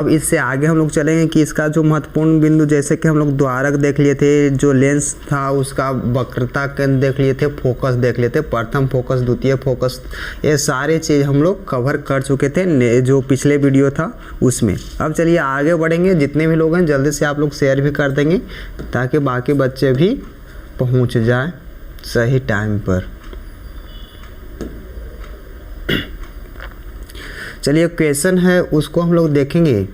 अब इससे आगे हम लोग चलेंगे कि इसका जो महत्वपूर्ण बिंदु, जैसे कि हम लोग द्वारक देख लिए थे, जो लेंस था उसका वक्रता केंद्र देख लिए थे, फोकस देख लिए थे, प्रथम फोकस, द्वितीय फोकस, ये सारे चीज़ हम लोग कवर कर चुके थे जो पिछले वीडियो था उसमें। अब चलिए आगे बढ़ेंगे। जितने भी लोग हैं जल्दी से आप लोग शेयर भी कर देंगे ताकि बाकी बच्चे भी पहुँच जाए सही टाइम पर। चलिए क्वेश्चन है उसको हम लोग देखेंगे।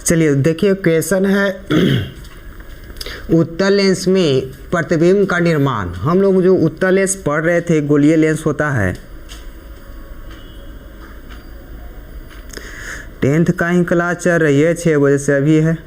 चलिए देखिए क्वेश्चन है उत्तल लेंस में प्रतिबिंब का निर्माण। हम लोग जो उत्तल लेंस पढ़ रहे थे, गोलीय लेंस होता है, 10th का ही क्लास चल रही है, 6 बजे से अभी है।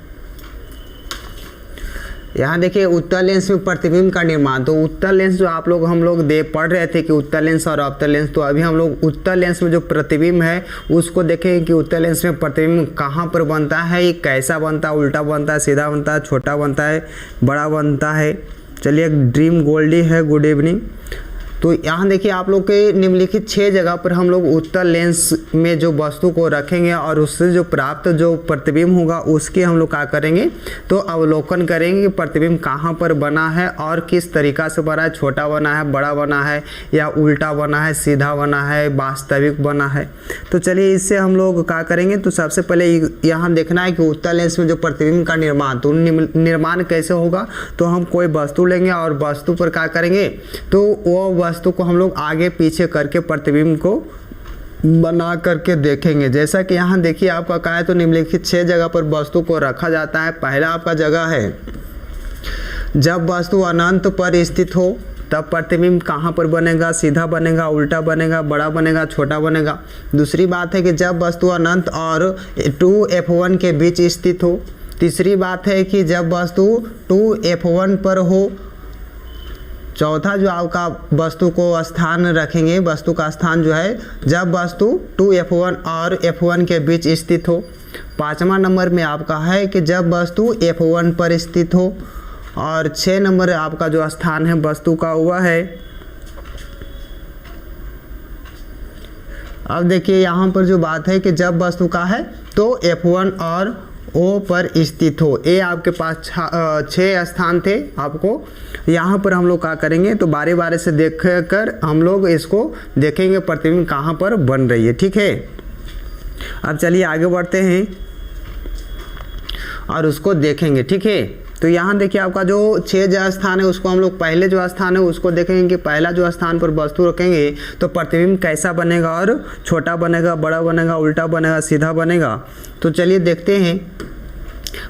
यहाँ देखिए उत्तल लेंस में प्रतिबिंब का निर्माण। तो उत्तल लेंस जो आप लोग हम लोग पढ़ रहे थे कि उत्तल लेंस और अवतल लेंस, तो अभी हम लोग उत्तल लेंस में जो प्रतिबिंब है उसको देखेंगे कि उत्तल लेंस में प्रतिबिंब कहाँ पर बनता है, ये कैसा बनता है, उल्टा बनता है, सीधा बनता है, छोटा बनता है, बड़ा बनता है। चलिए ड्रीम गोल्डी है, गुड इवनिंग। तो यहाँ देखिए आप लोग के निम्नलिखित 6 जगह पर हम लोग उत्तल लेंस में जो वस्तु को रखेंगे और उससे जो प्राप्त जो प्रतिबिंब होगा उसके हम लोग क्या करेंगे, तो अवलोकन करेंगे कि प्रतिबिंब कहाँ पर बना है और किस तरीका से बना है, छोटा बना है, बड़ा बना है, या उल्टा बना है, सीधा बना है, वास्तविक बना है। तो चलिए इससे हम लोग क्या करेंगे, तो सबसे पहले यहाँ देखना है कि उत्तल लेंस में जो प्रतिबिंब का निर्माण, तो निर्माण कैसे होगा। तो हम कोई वस्तु लेंगे और वस्तु पर क्या करेंगे, तो वो वस्तु को हम लोग आगे पीछे करके प्रतिबिंब को बना करके देखेंगे। जैसा कि यहाँ देखिए आपका कहा है, तो निम्नलिखित 6 जगह पर वस्तु को रखा जाता है। पहला आपका जगह है जब वस्तु अनंत पर स्थित हो तब प्रतिबिंब कहाँ पर बनेगा, सीधा बनेगा, उल्टा बनेगा, बड़ा बनेगा, छोटा बनेगा। दूसरी बात है कि जब वस्तु अनंत और 2f1 के बीच स्थित हो। तीसरी बात है कि जब वस्तु 2f1 पर हो। चौथा जो आपका वस्तु को स्थान रखेंगे, वस्तु का स्थान जो है जब वस्तु 2f1 और f1 के बीच स्थित हो। 5वां नंबर में आपका है कि जब वस्तु f1 पर स्थित हो। और 6 नंबर आपका जो स्थान है वस्तु का हुआ है, अब देखिए यहाँ पर जो बात है कि जब वस्तु का है तो f1 और O पर स्थित हो। ये आपके पास 6 स्थान थे। आपको यहाँ पर हम लोग क्या करेंगे, तो बारी बारी से देख कर हम लोग इसको देखेंगे प्रतिबिंब कहाँ पर बन रही है। ठीक है, अब चलिए आगे बढ़ते हैं और उसको देखेंगे। ठीक है, तो यहाँ देखिए आपका जो 6 जो स्थान है उसको हम लोग पहले जो स्थान है उसको देखेंगे कि पहला जो स्थान पर वस्तु रखेंगे तो प्रतिबिंब कैसा बनेगा, और छोटा बनेगा, बड़ा बनेगा, उल्टा बनेगा, सीधा बनेगा। तो चलिए देखते हैं।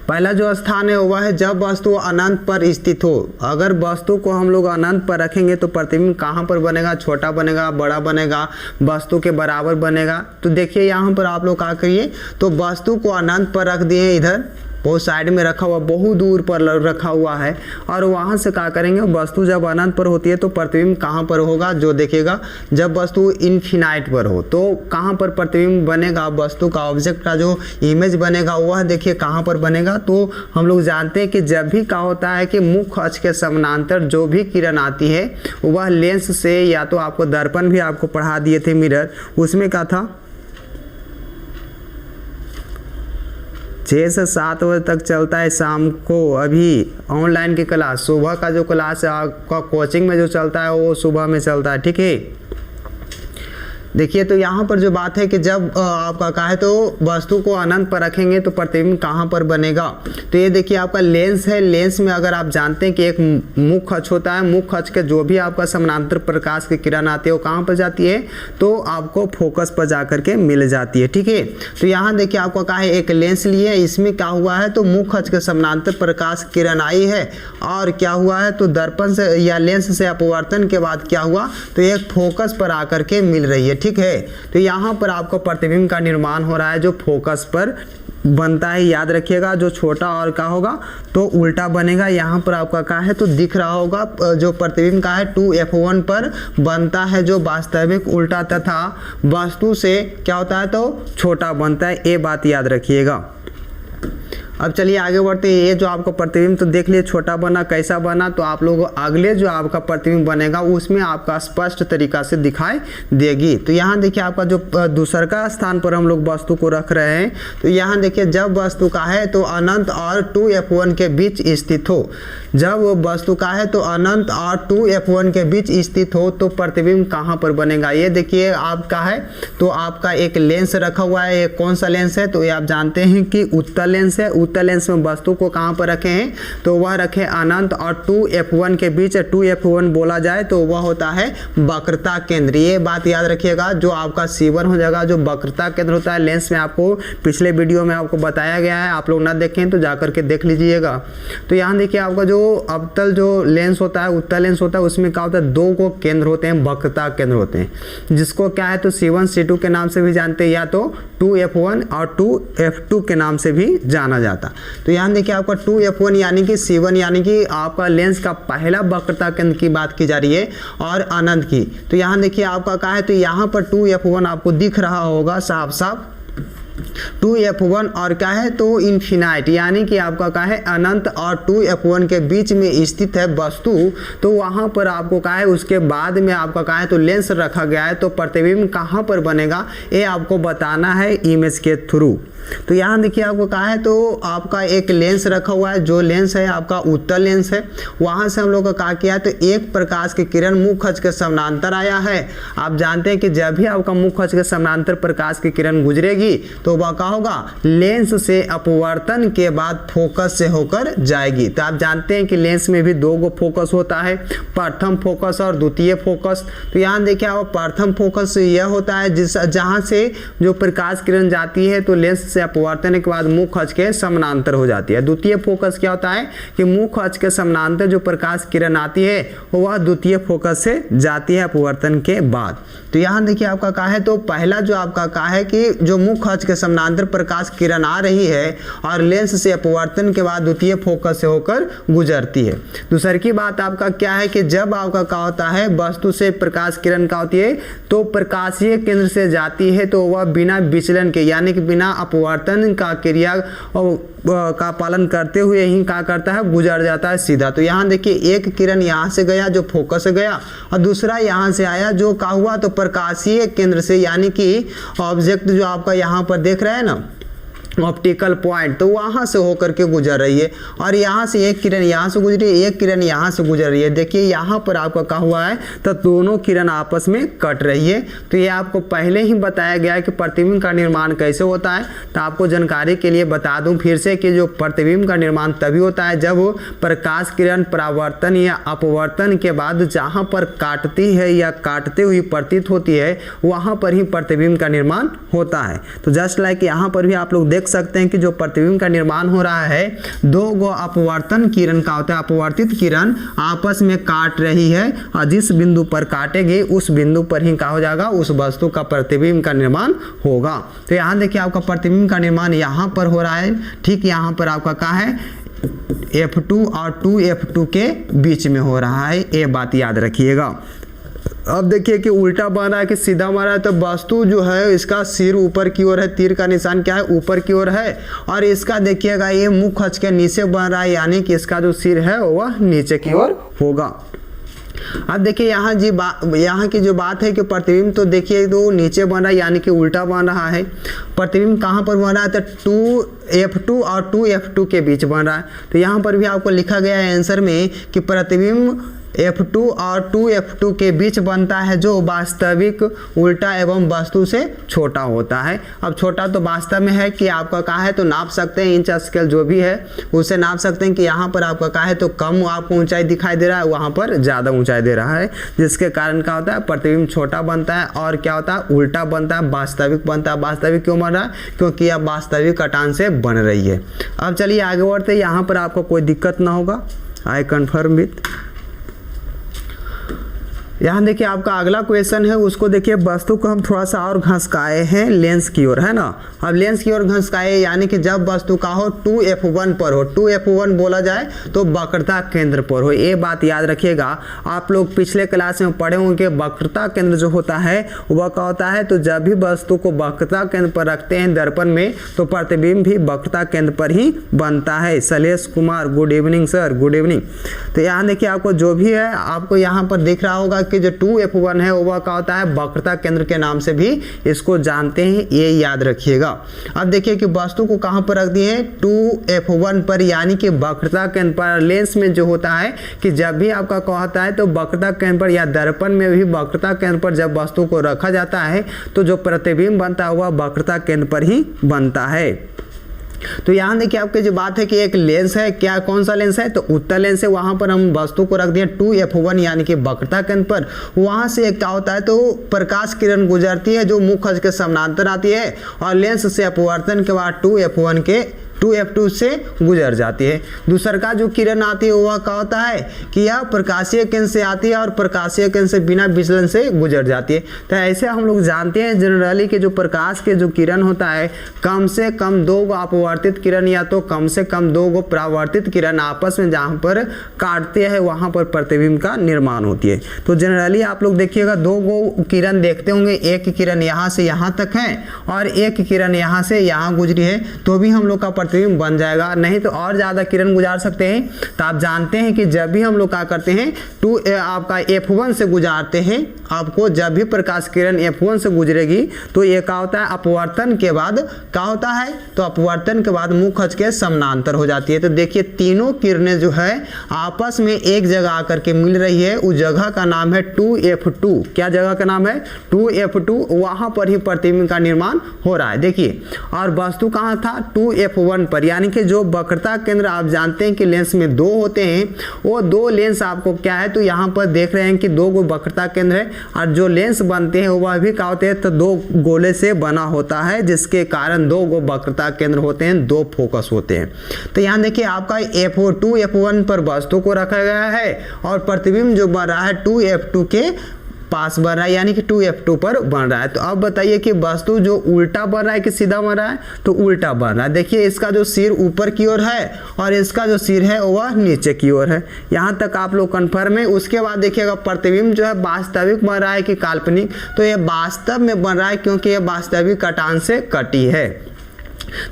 पहला जो स्थान है वह है जब वस्तु अनंत पर स्थित हो। अगर वस्तु को हम लोग अनंत पर रखेंगे तो प्रतिबिंब कहाँ पर बनेगा, छोटा बनेगा, बड़ा बनेगा, वस्तु के बराबर बनेगा। तो देखिए यहाँ पर आप लोग क्या करिए, तो वस्तु को अनंत पर रख दिए, इधर बहुत साइड में रखा हुआ, बहुत दूर पर रखा हुआ है, और वहाँ से क्या करेंगे, वस्तु जब अनंत पर होती है तो प्रतिबिंब कहाँ पर होगा, जो देखेगा जब वस्तु इनफिनाइट पर हो तो कहाँ पर प्रतिबिंब बनेगा, वस्तु का ऑब्जेक्ट का जो इमेज बनेगा वह देखिए कहाँ पर बनेगा। तो हम लोग जानते हैं कि जब भी क्या होता है कि मुख्य अक्ष के समानांतर जो भी किरण आती है वह लेंस से, या तो आपको दर्पण भी आपको पढ़ा दिए थे मिरर, उसमें क्या था 6 से 7 बजे तक चलता है शाम को। अभी ऑनलाइन की क्लास, सुबह का जो क्लास है आपका कोचिंग में जो चलता है वो सुबह में चलता है। ठीक है, देखिए तो यहाँ पर जो बात है कि जब आपका कहा है तो वस्तु को अनंत पर रखेंगे तो प्रतिबिंब कहाँ पर बनेगा। तो ये देखिए आपका लेंस है। लेंस में अगर आप जानते हैं कि एक मुख्य अक्ष होता है, मुख्य अक्ष के जो भी आपका समानांतर प्रकाश की किरण आती है वो कहाँ पर जाती है, तो आपको फोकस पर जा करके मिल जाती है। ठीक है, तो यहाँ देखिए आपको कहा है एक लेंस लिए, इसमें क्या हुआ है, तो मुख्य अक्ष के समानांतर प्रकाश किरण आई है और क्या हुआ है, तो दर्पण से या लेंस से अपवर्तन के बाद क्या हुआ, तो एक फोकस पर आकर के मिल रही है। ठीक है। तो यहाँ पर आपको प्रतिबिंब का निर्माण हो रहा है जो फोकस पर बनता है, याद रखिएगा। जो छोटा और का होगा तो उल्टा बनेगा। यहाँ पर आपका क्या है तो दिख रहा होगा जो प्रतिबिंब का है 2f1 पर बनता है जो वास्तविक उल्टा तथा वस्तु से क्या होता है तो छोटा बनता है, ये बात याद रखिएगा। अब चलिए आगे बढ़ते हैं। ये जो आपका प्रतिबिंब तो देख लिए छोटा बना, कैसा बना, तो आप लोग अगले जो आपका प्रतिबिंब बनेगा उसमें आपका स्पष्ट तरीका से दिखाई देगी। तो यहाँ देखिए आपका जो दूसरा का स्थान पर हम लोग वस्तु को रख रहे हैं, तो यहाँ देखिए जब वस्तु का है तो अनंत और 2f1 के बीच स्थित हो, जब वस्तु का है तो अनंत और 2f1 के बीच स्थित हो तो प्रतिबिंब कहाँ पर बनेगा। ये देखिए आपका है तो आपका एक लेंस रखा हुआ है, ये कौन सा लेंस है तो ये आप जानते हैं कि उत्तल लेंस है। उत्तल लेंस में वस्तु को कहाँ पर रखे हैं तो वह रखे अनंत और 2f1 के बीच। 2f1 बोला जाए तो वह होता है वक्रता केंद्र, ये बात याद रखिएगा। जो आपका C1 हो जाएगा जो वक्रता केंद्र होता है लेंस में, आपको पिछले वीडियो में आपको बताया गया है, आप लोग ना देखें तो जाकर के देख लीजिएगा। तो यहाँ देखिए आपका जो अवतल जो लेंस होता है उत्तल लेंस होता है उसमें क्या होता है दो को केंद्र होते हैं, वक्रता केंद्र होते हैं, जिसको क्या है तो C1 C2 के नाम से भी जानते हैं या तो 2f1 और 2f2 के नाम से भी जाना जाता। तो यहाँ देखिए आपका 2f1 यानी कि C1 यानी कि आपका लेंस का पहला वक्रता केंद्र की बात की जा रही है और अनंत की। तो यहाँ देखिए आपका क्या है तो यहाँ पर 2f1 आपको दिख रहा होगा साफ साफ 2f1 और क्या है तो इन्फिनाइट यानी कि आपका क्या है अनंत और 2f1 के बीच में स्थित है वस्तु। तो वहाँ पर आपको क्या है उसके बाद में आपका क्या है तो लेंस रखा गया है, तो प्रतिबिंब कहाँ पर बनेगा ये आपको बताना है इमेज के थ्रू। तो यहाँ देखिए आपको कहा है तो आपका एक लेंस रखा हुआ है, जो लेंस है आपका उत्तल लेंस है। वहाँ से हम लोग का क्या किया तो एक प्रकाश की किरण मुख्य अक्ष के समानांतर आया है। आप जानते हैं कि जब भी आपका मुख्य अक्ष के समानांतर प्रकाश की किरण गुजरेगी तो वह क्या होगा लेंस से अपवर्तन के बाद फोकस से होकर जाएगी। तो आप जानते हैं कि लेंस में भी दो गो फोकस होता है, प्रथम फोकस और द्वितीय फोकस। तो यहाँ देखिए आप प्रथम फोकस यह होता है जिस जहाँ से जो प्रकाश किरण जाती है तो लेंस से अपवर्तन के बाद मुख्य अक्ष के समानांतर हो जाती है। द्वितीय फोकस क्या होता है कि मुख्य अक्ष के समानांतर जो प्रकाश किरण आती है वह द्वितीय फोकस से जाती है अपवर्तन के बाद। तो यहाँ देखिए आपका क्या है तो पहला जो आपका क्या है कि जो मुख्य अक्ष के समानांतर प्रकाश किरण आ रही है और लेंस से अपवर्तन के बाद द्वितीय फोकस से होकर गुजरती है। दूसरी की बात आपका क्या है कि जब आपका क्या होता है वस्तु से प्रकाश किरण क्या होती है तो प्रकाशीय केंद्र से जाती है तो वह बिना विचलन के यानी कि बिना अपवर्तन का क्रिया का पालन करते हुए ही क्या करता है गुजर जाता है सीधा। तो यहाँ देखिए एक किरण यहाँ से गया जो फोकस से गया और दूसरा यहाँ से आया जो क्या हुआ तो प्रकाशीय केंद्र से यानी कि ऑब्जेक्ट जो आपका यहाँ पर देख रहे हैं ना ऑप्टिकल पॉइंट, तो वहाँ से होकर के गुजर रही है और यहाँ से एक किरण यहाँ से गुजरी है, एक किरण यहाँ से गुजर रही है। देखिए यहाँ पर आपका क्या हुआ है तो दोनों किरण आपस में कट रही है। तो ये आपको पहले ही बताया गया है कि प्रतिबिंब का निर्माण कैसे होता है। तो आपको जानकारी के लिए बता दूं फिर से कि जो प्रतिबिंब का निर्माण तभी होता है जब प्रकाश किरण परावर्तन या अपवर्तन के बाद जहाँ पर काटती है या काटते हुई प्रतीत होती है वहाँ पर ही प्रतिबिंब का निर्माण होता है। तो जस्ट लाइक यहाँ पर भी आप लोग देख सकते हैं कि जो प्रतिबिंब का निर्माण हो रहा है दो गो अपवर्तन किरण का होता है, अपवर्तित किरण आपस में काट रही है और जिस बिंदु पर काटेगी उस बिंदु पर ही क्या हो जाएगा उस वस्तु का प्रतिबिंब का निर्माण होगा। तो यहाँ देखिए आपका प्रतिबिंब का निर्माण यहाँ पर हो रहा है, ठीक यहाँ पर आपका क्या है F2 और 2F2 के बीच में हो रहा है, ये बात याद रखिएगा। अब देखिए कि उल्टा बन रहा है कि सीधा बन रहा है, तो वस्तु जो है इसका सिर ऊपर की ओर है, तीर का निशान क्या है ऊपर की ओर है और इसका देखिएगा ये मुख्य अक्ष के नीचे बन रहा है यानी कि इसका जो सिर है वह नीचे की ओर होगा। अब देखिए यहाँ की जो बात है कि प्रतिबिंब तो देखिए तो नीचे बन रहा है यानी कि उल्टा बन रहा है। प्रतिबिंब कहाँ पर बन रहा है तो 2F2 और 2F2 के बीच बन रहा है। तो यहाँ पर भी आपको लिखा गया है आंसर में कि प्रतिबिंब F2 और 2F2 के बीच बनता है जो वास्तविक उल्टा एवं वस्तु से छोटा होता है। अब छोटा तो वास्तव में है कि आपका कहा है तो नाप सकते हैं, इंच स्केल जो भी है उसे नाप सकते हैं कि यहाँ पर आपका कहा है तो कम आपको ऊंचाई दिखाई दे रहा है, वहाँ पर ज़्यादा ऊंचाई दे रहा है, जिसके कारण क्या होता है प्रतिबिंब छोटा बनता है और क्या होता है उल्टा बनता है, वास्तविक बनता है। वास्तविक क्यों बन रहा है क्योंकि अब वास्तविक कटान से बन रही है। अब चलिए आगे बढ़ते, यहाँ पर आपको कोई दिक्कत ना होगा, आई कन्फर्म विथ। यहाँ देखिए आपका अगला क्वेश्चन है, उसको देखिए वस्तु को हम थोड़ा सा और घसकाए हैं लेंस की ओर, है ना। अब लेंस की ओर घसकाए यानी कि जब वस्तु का हो 2f1 पर हो, 2f1 बोला जाए तो वक्रता केंद्र पर हो। ये बात याद रखिएगा, आप लोग पिछले क्लास में पढ़े होंगे वक्रता केंद्र जो होता है वह क्या होता है, तो जब भी वस्तु को वक्रता केंद्र पर रखते हैं दर्पण में तो प्रतिबिंब भी वक्रता केंद्र पर ही बनता है। Shailesh Kumar, good evening sir, good evening. तो यहाँ देखिए आपको जो भी है आपको यहाँ पर दिख रहा होगा कि जो 2f1 है वह क्या होता है, वक्रता केंद्र के नाम से भी इसको जानते हैं, ये याद रखिएगा। अब देखिए कि वस्तु को कहाँ पर रख दिए, 2f1 पर, यानी कि वक्रता केंद्र पर। लेंस में जो होता है कि जब भी आपका क्या होता है तो वक्रता केंद्र पर या दर्पण में भी वक्रता केंद्र पर जब वस्तु को रखा जाता है तो जो प्रतिबिंब बनता है वह वक्रता केंद्र पर ही बनता है। तो यहाँ देखिए आपके जो बात है कि एक लेंस है, क्या कौन सा लेंस है, तो उत्तल लेंस है। वहां पर हम वस्तु को रख दिए 2f1 यानी कि वक्रता केंद्र पर। वहां से क्या होता है तो प्रकाश किरण गुजरती है जो मुख्य अक्ष के समानांतर आती है और लेंस से अपवर्तन के बाद 2f1 के 2f2 से गुजर जाती है। दूसरा का जो किरण आती है वह क्या होता है कि यह प्रकाशीय केंद्र से आती है और प्रकाशीय केंद्र से बिना विचलन से गुजर जाती है। तो ऐसे हम लोग जानते हैं जनरली कि जो प्रकाश के जो किरण होता है कम से कम 2 अपवर्तित किरण या तो कम से कम 2 परावर्तित किरण आपस में जहाँ पर काटते हैं वहाँ पर प्रतिबिंब का निर्माण होती है। तो जनरली आप लोग देखिएगा 2 किरण देखते होंगे, एक किरण यहाँ से यहाँ तक है और एक किरण यहाँ से यहाँ गुजरी है तो भी हम लोग का प्रतिबिंब बन जाएगा। नहीं तो और ज़्यादा किरण गुजार सकते हैं। तो आप जानते हैं कि जब भी हम लोग क्या करते हैं आपका f1 से गुजारते हैं, आपको जब भी प्रकाश किरण f1 से गुजरेगी तो ये क्या होता है, अपवर्तन के बाद क्या होता है, तो अपवर्तन के बाद मुख्य अक्ष के समानांतर हो जाती है। तो देखिए तीनों किरणें जो है आपस में एक जगह आकर के मिल रही है, उस जगह का नाम है 2f2। क्या जगह का नाम है, 2f2। वहां पर ही प्रतिबिंब का निर्माण हो रहा है। देखिए और वस्तु कहाँ था, 2f1 पर, यानी कि जो वक्रता केंद्र आप जानते हैं कि लेंस में 2 होते हैं, वो 2 लेंस आपको क्या है तो यहाँ पर देख रहे हैं कि 2 वक्रता केंद्र है और जो लेंस बनते हैं वह भी क्या होते हैं तो 2 गोले से बना होता है, जिसके कारण 2 वक्रता केंद्र होते हैं, 2 फोकस होते हैं। तो यहाँ देखिए आपका f2f1 पर वस्तु को रखा गया है और प्रतिबिंब जो बन रहा है 2f2 के पास बन रहा है, यानी कि 2f2 पर बन रहा है। तो अब बताइए कि वस्तु जो उल्टा बन रहा है कि सीधा बन रहा है, तो उल्टा बन रहा है। देखिए इसका जो सिर ऊपर की ओर है और इसका जो सिर है वह नीचे की ओर है। यहाँ तक आप लोग कन्फर्म है। उसके बाद देखिएगा प्रतिबिंब जो है वास्तविक बन रहा है कि काल्पनिक, तो ये वास्तव में बन रहा है क्योंकि ये वास्तविक कटान से कटी है।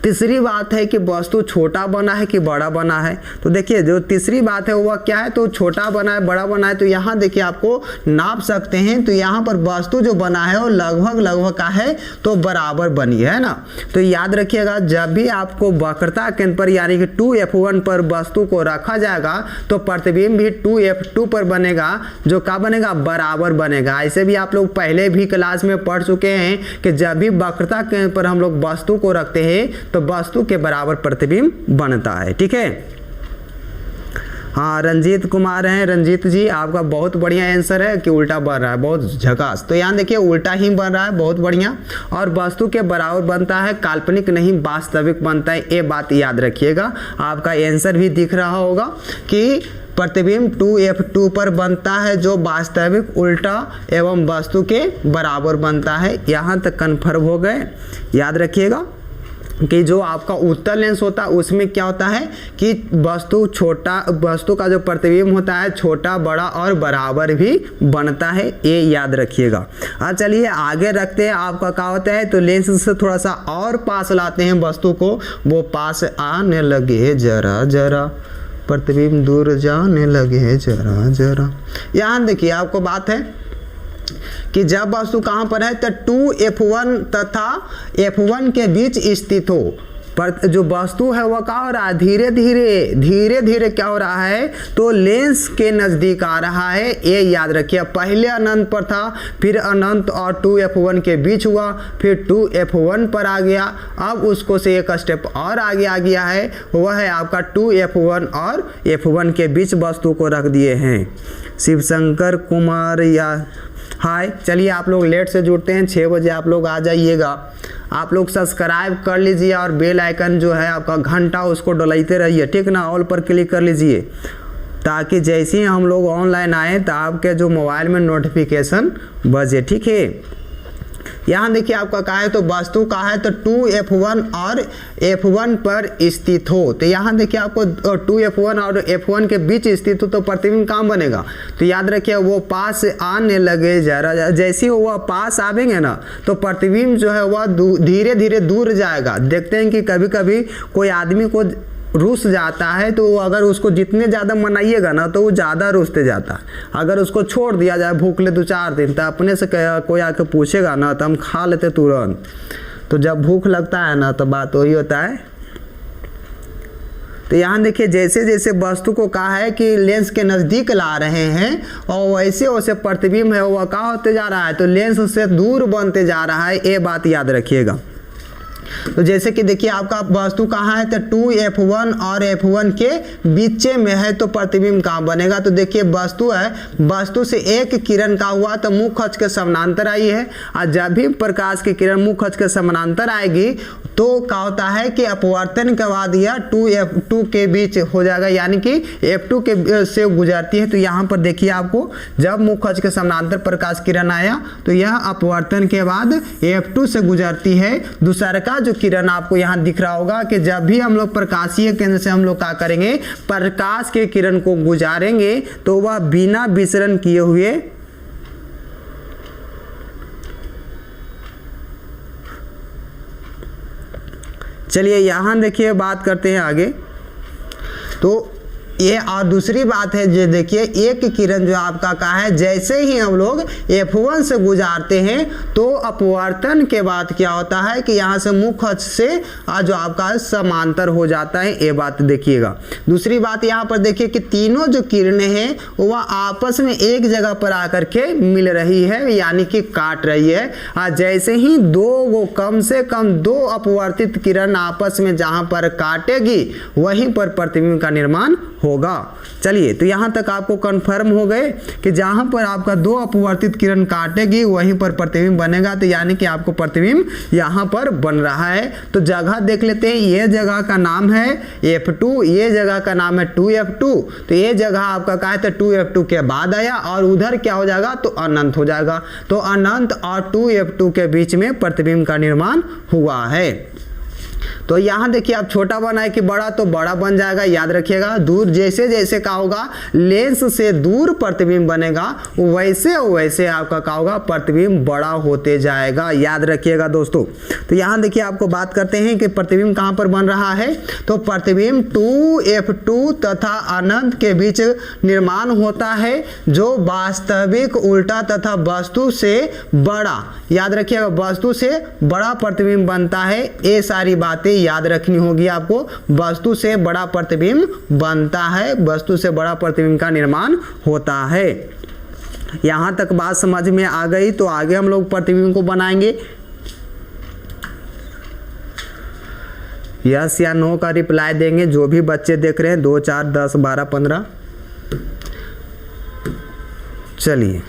तीसरी बात है कि वस्तु छोटा बना है कि बड़ा बना है। तो देखिए जो तीसरी बात है वह क्या है, तो छोटा बना है बड़ा बना है। तो यहाँ देखिए आपको नाप सकते हैं, तो यहाँ पर वस्तु जो बना है वो लगभग का है तो बराबर बनी है ना। तो याद रखिएगा जब भी आपको वक्रता केंद्र पर यानी कि 2f1 पर वस्तु को रखा जाएगा तो प्रतिबिंब भी 2f2 पर बनेगा, जो क्या बनेगा, बराबर बनेगा। ऐसे भी आप लोग पहले भी क्लास में पढ़ चुके हैं कि जब भी वक्रता केंद्र पर हम लोग वस्तु को रखते हैं तो वस्तु के बराबर प्रतिबिंब बनता है। ठीक है, हाँ रंजीत कुमार हैं, रंजीत जी आपका बहुत बढ़िया आंसर है कि उल्टा बन रहा है, बहुत झकास। तो यहाँ देखिए उल्टा ही बन रहा है, बहुत बढ़िया। और वस्तु के बराबर बनता है, काल्पनिक नहीं वास्तविक बनता है, ये बात याद रखिएगा। आपका आंसर भी दिख रहा होगा कि प्रतिबिंब 2f2 पर बनता है जो वास्तविक उल्टा एवं वस्तु के बराबर बनता है। यहाँ तक कन्फर्म हो गए। याद रखिएगा कि जो आपका उत्तल लेंस होता है उसमें क्या होता है कि वस्तु का जो प्रतिबिंब होता है छोटा बड़ा और बराबर भी बनता है, ये याद रखिएगा। अब चलिए आगे रखते हैं। आपका क्या होता है तो लेंस से थोड़ा सा और पास लाते हैं वस्तु को, वो पास आने लगे जरा जरा, प्रतिबिंब दूर जाने लगे जरा जरा। यहाँ देखिए आपको बात है कि जब वस्तु कहाँ पर है तो 2f1 तथा f1 के बीच स्थित हो, पर जो वस्तु है वह क्या हो रहा है, धीरे धीरे क्या हो रहा है तो लेंस के नज़दीक आ रहा है। ये याद रखिए, पहले अनंत पर था, फिर अनंत और 2f1 के बीच हुआ, फिर 2f1 पर आ गया, अब उसको से एक स्टेप और आगे आ गया है, वह है आपका 2f1 और f1 के बीच वस्तु को रख दिए हैं। शिवशंकर कुमार या हाय, चलिए आप लोग लेट से जुड़ते हैं, 6 बजे आप लोग आ जाइएगा। आप लोग सब्सक्राइब कर लीजिए और बेल आइकन जो है आपका घंटा उसको डलाते रहिए, ठीक ना, ऑल पर क्लिक कर लीजिए। ताकि जैसे ही हम लोग ऑनलाइन आए तो आपके जो मोबाइल में नोटिफिकेशन बजे। ठीक है, यहाँ देखिए आपका कहा है तो वस्तु कहा है तो 2F1 और F1 पर स्थित हो। तो यहाँ देखिए आपको 2F1 और F1 के बीच स्थित हो तो प्रतिबिंब कहाँ बनेगा, तो याद रखिए वो पास आने लगे जरा, जैसे ही वह पास आवेंगे ना तो प्रतिबिंब जो है वह धीरे धीरे दूर जाएगा। देखते हैं कि कभी कभी कोई आदमी को रूस जाता है तो अगर उसको जितने ज़्यादा मनाइएगा ना तो वो ज़्यादा रूसते जाता है। अगर उसको छोड़ दिया जाए भूख ले 2-4 दिन तो अपने से कोई आके पूछेगा ना तो हम खा लेते तुरंत। तो जब भूख लगता है ना तो बात वही होता है। तो यहाँ देखिए जैसे जैसे वस्तु को कहा है कि लेंस के नज़दीक ला रहे हैं और वैसे वैसे प्रतिबिंब है वह कहाँ होते जा रहा है, तो लेंस से दूर बनते जा रहा है। ये बात याद रखिएगा। तो जैसे कि देखिए आपका वस्तु कहाँ है तो 2F1 और F1 के बीच में है तो प्रतिबिंब कहाँ बनेगा, तो देखिए वस्तु है, वस्तु से एक किरण का हुआ तो मुख्य अक्ष के समानांतर आई है और जब भी प्रकाश की किरण मुख्य अक्ष के समानांतर आएगी तो क्या होता है कि अपवर्तन के बाद यह 2F2 के बीच हो जाएगा, यानी कि F2 के से गुजरती है। तो यहाँ पर देखिए आपको जब मुख्य अक्ष के समानांतर प्रकाश किरण आया तो यह अपवर्तन के बाद F2 से गुजरती है। दूसरा का जो किरण आपको यहाँ दिख रहा होगा कि जब भी हम लोग प्रकाशीय केंद्र से हम लोग क्या करेंगे, प्रकाश के किरण को गुजारेंगे तो वह बिना विसरण किए हुए चलिए यहाँ देखिए बात करते हैं आगे। तो ये और दूसरी बात है जो देखिए एक किरण जो आपका कहा है जैसे ही हम लोग F1 से गुजारते हैं तो अपवर्तन के बाद क्या होता है कि यहाँ से मुख्य अक्ष से जो आपका समांतर हो जाता है। ये बात देखिएगा। दूसरी बात यहाँ पर देखिए कि तीनों जो किरणें हैं वह आपस में एक जगह पर आकर के मिल रही है, यानी कि काट रही है। जैसे ही कम से कम 2 अपवर्तित किरण आपस में जहाँ पर काटेगी वहीं पर प्रतिबिंब का निर्माण होगा। चलिए तो यहाँ तक आपको कंफर्म हो गए कि जहाँ पर आपका 2 अपवर्तित किरण काटेगी वहीं पर प्रतिबिंब बनेगा। तो यानी कि आपको प्रतिबिंब यहाँ पर बन रहा है। तो जगह देख लेते हैं, ये जगह का नाम है F2, ये जगह का नाम है 2F2। तो ये जगह आपका कहा है तो 2F2 के बाद आया और उधर क्या हो जाएगा तो अनंत हो जाएगा। तो अनंत और 2F2 के बीच में प्रतिबिंब का निर्माण हुआ है। तो यहाँ देखिए आप छोटा बनाए कि बड़ा तो बड़ा बन जाएगा, याद रखिएगा। दूर जैसे जैसे क्या होगा लेंस से दूर प्रतिबिंब बनेगा वैसे वैसे आपका क्या होगा प्रतिबिंब बड़ा होते जाएगा, याद रखिएगा दोस्तों। तो यहाँ देखिए आपको बात करते हैं कि प्रतिबिंब कहाँ पर बन रहा है, तो प्रतिबिंब 2F2 तथा अनंत के बीच निर्माण होता है जो वास्तविक उल्टा तथा वस्तु से बड़ा, याद रखिएगा वस्तु से बड़ा प्रतिबिंब बनता है। ये सारी बातें याद रखनी होगी आपको। वस्तु से बड़ा प्रतिबिंब बनता है, वस्तु से बड़ा प्रतिबिंब का निर्माण होता है। यहां तक बात समझ में आ गई तो आगे हम लोग प्रतिबिंब को बनाएंगे। यस या नो का रिप्लाई देंगे जो भी बच्चे देख रहे हैं, 2, 4, 10, 12, 15। चलिए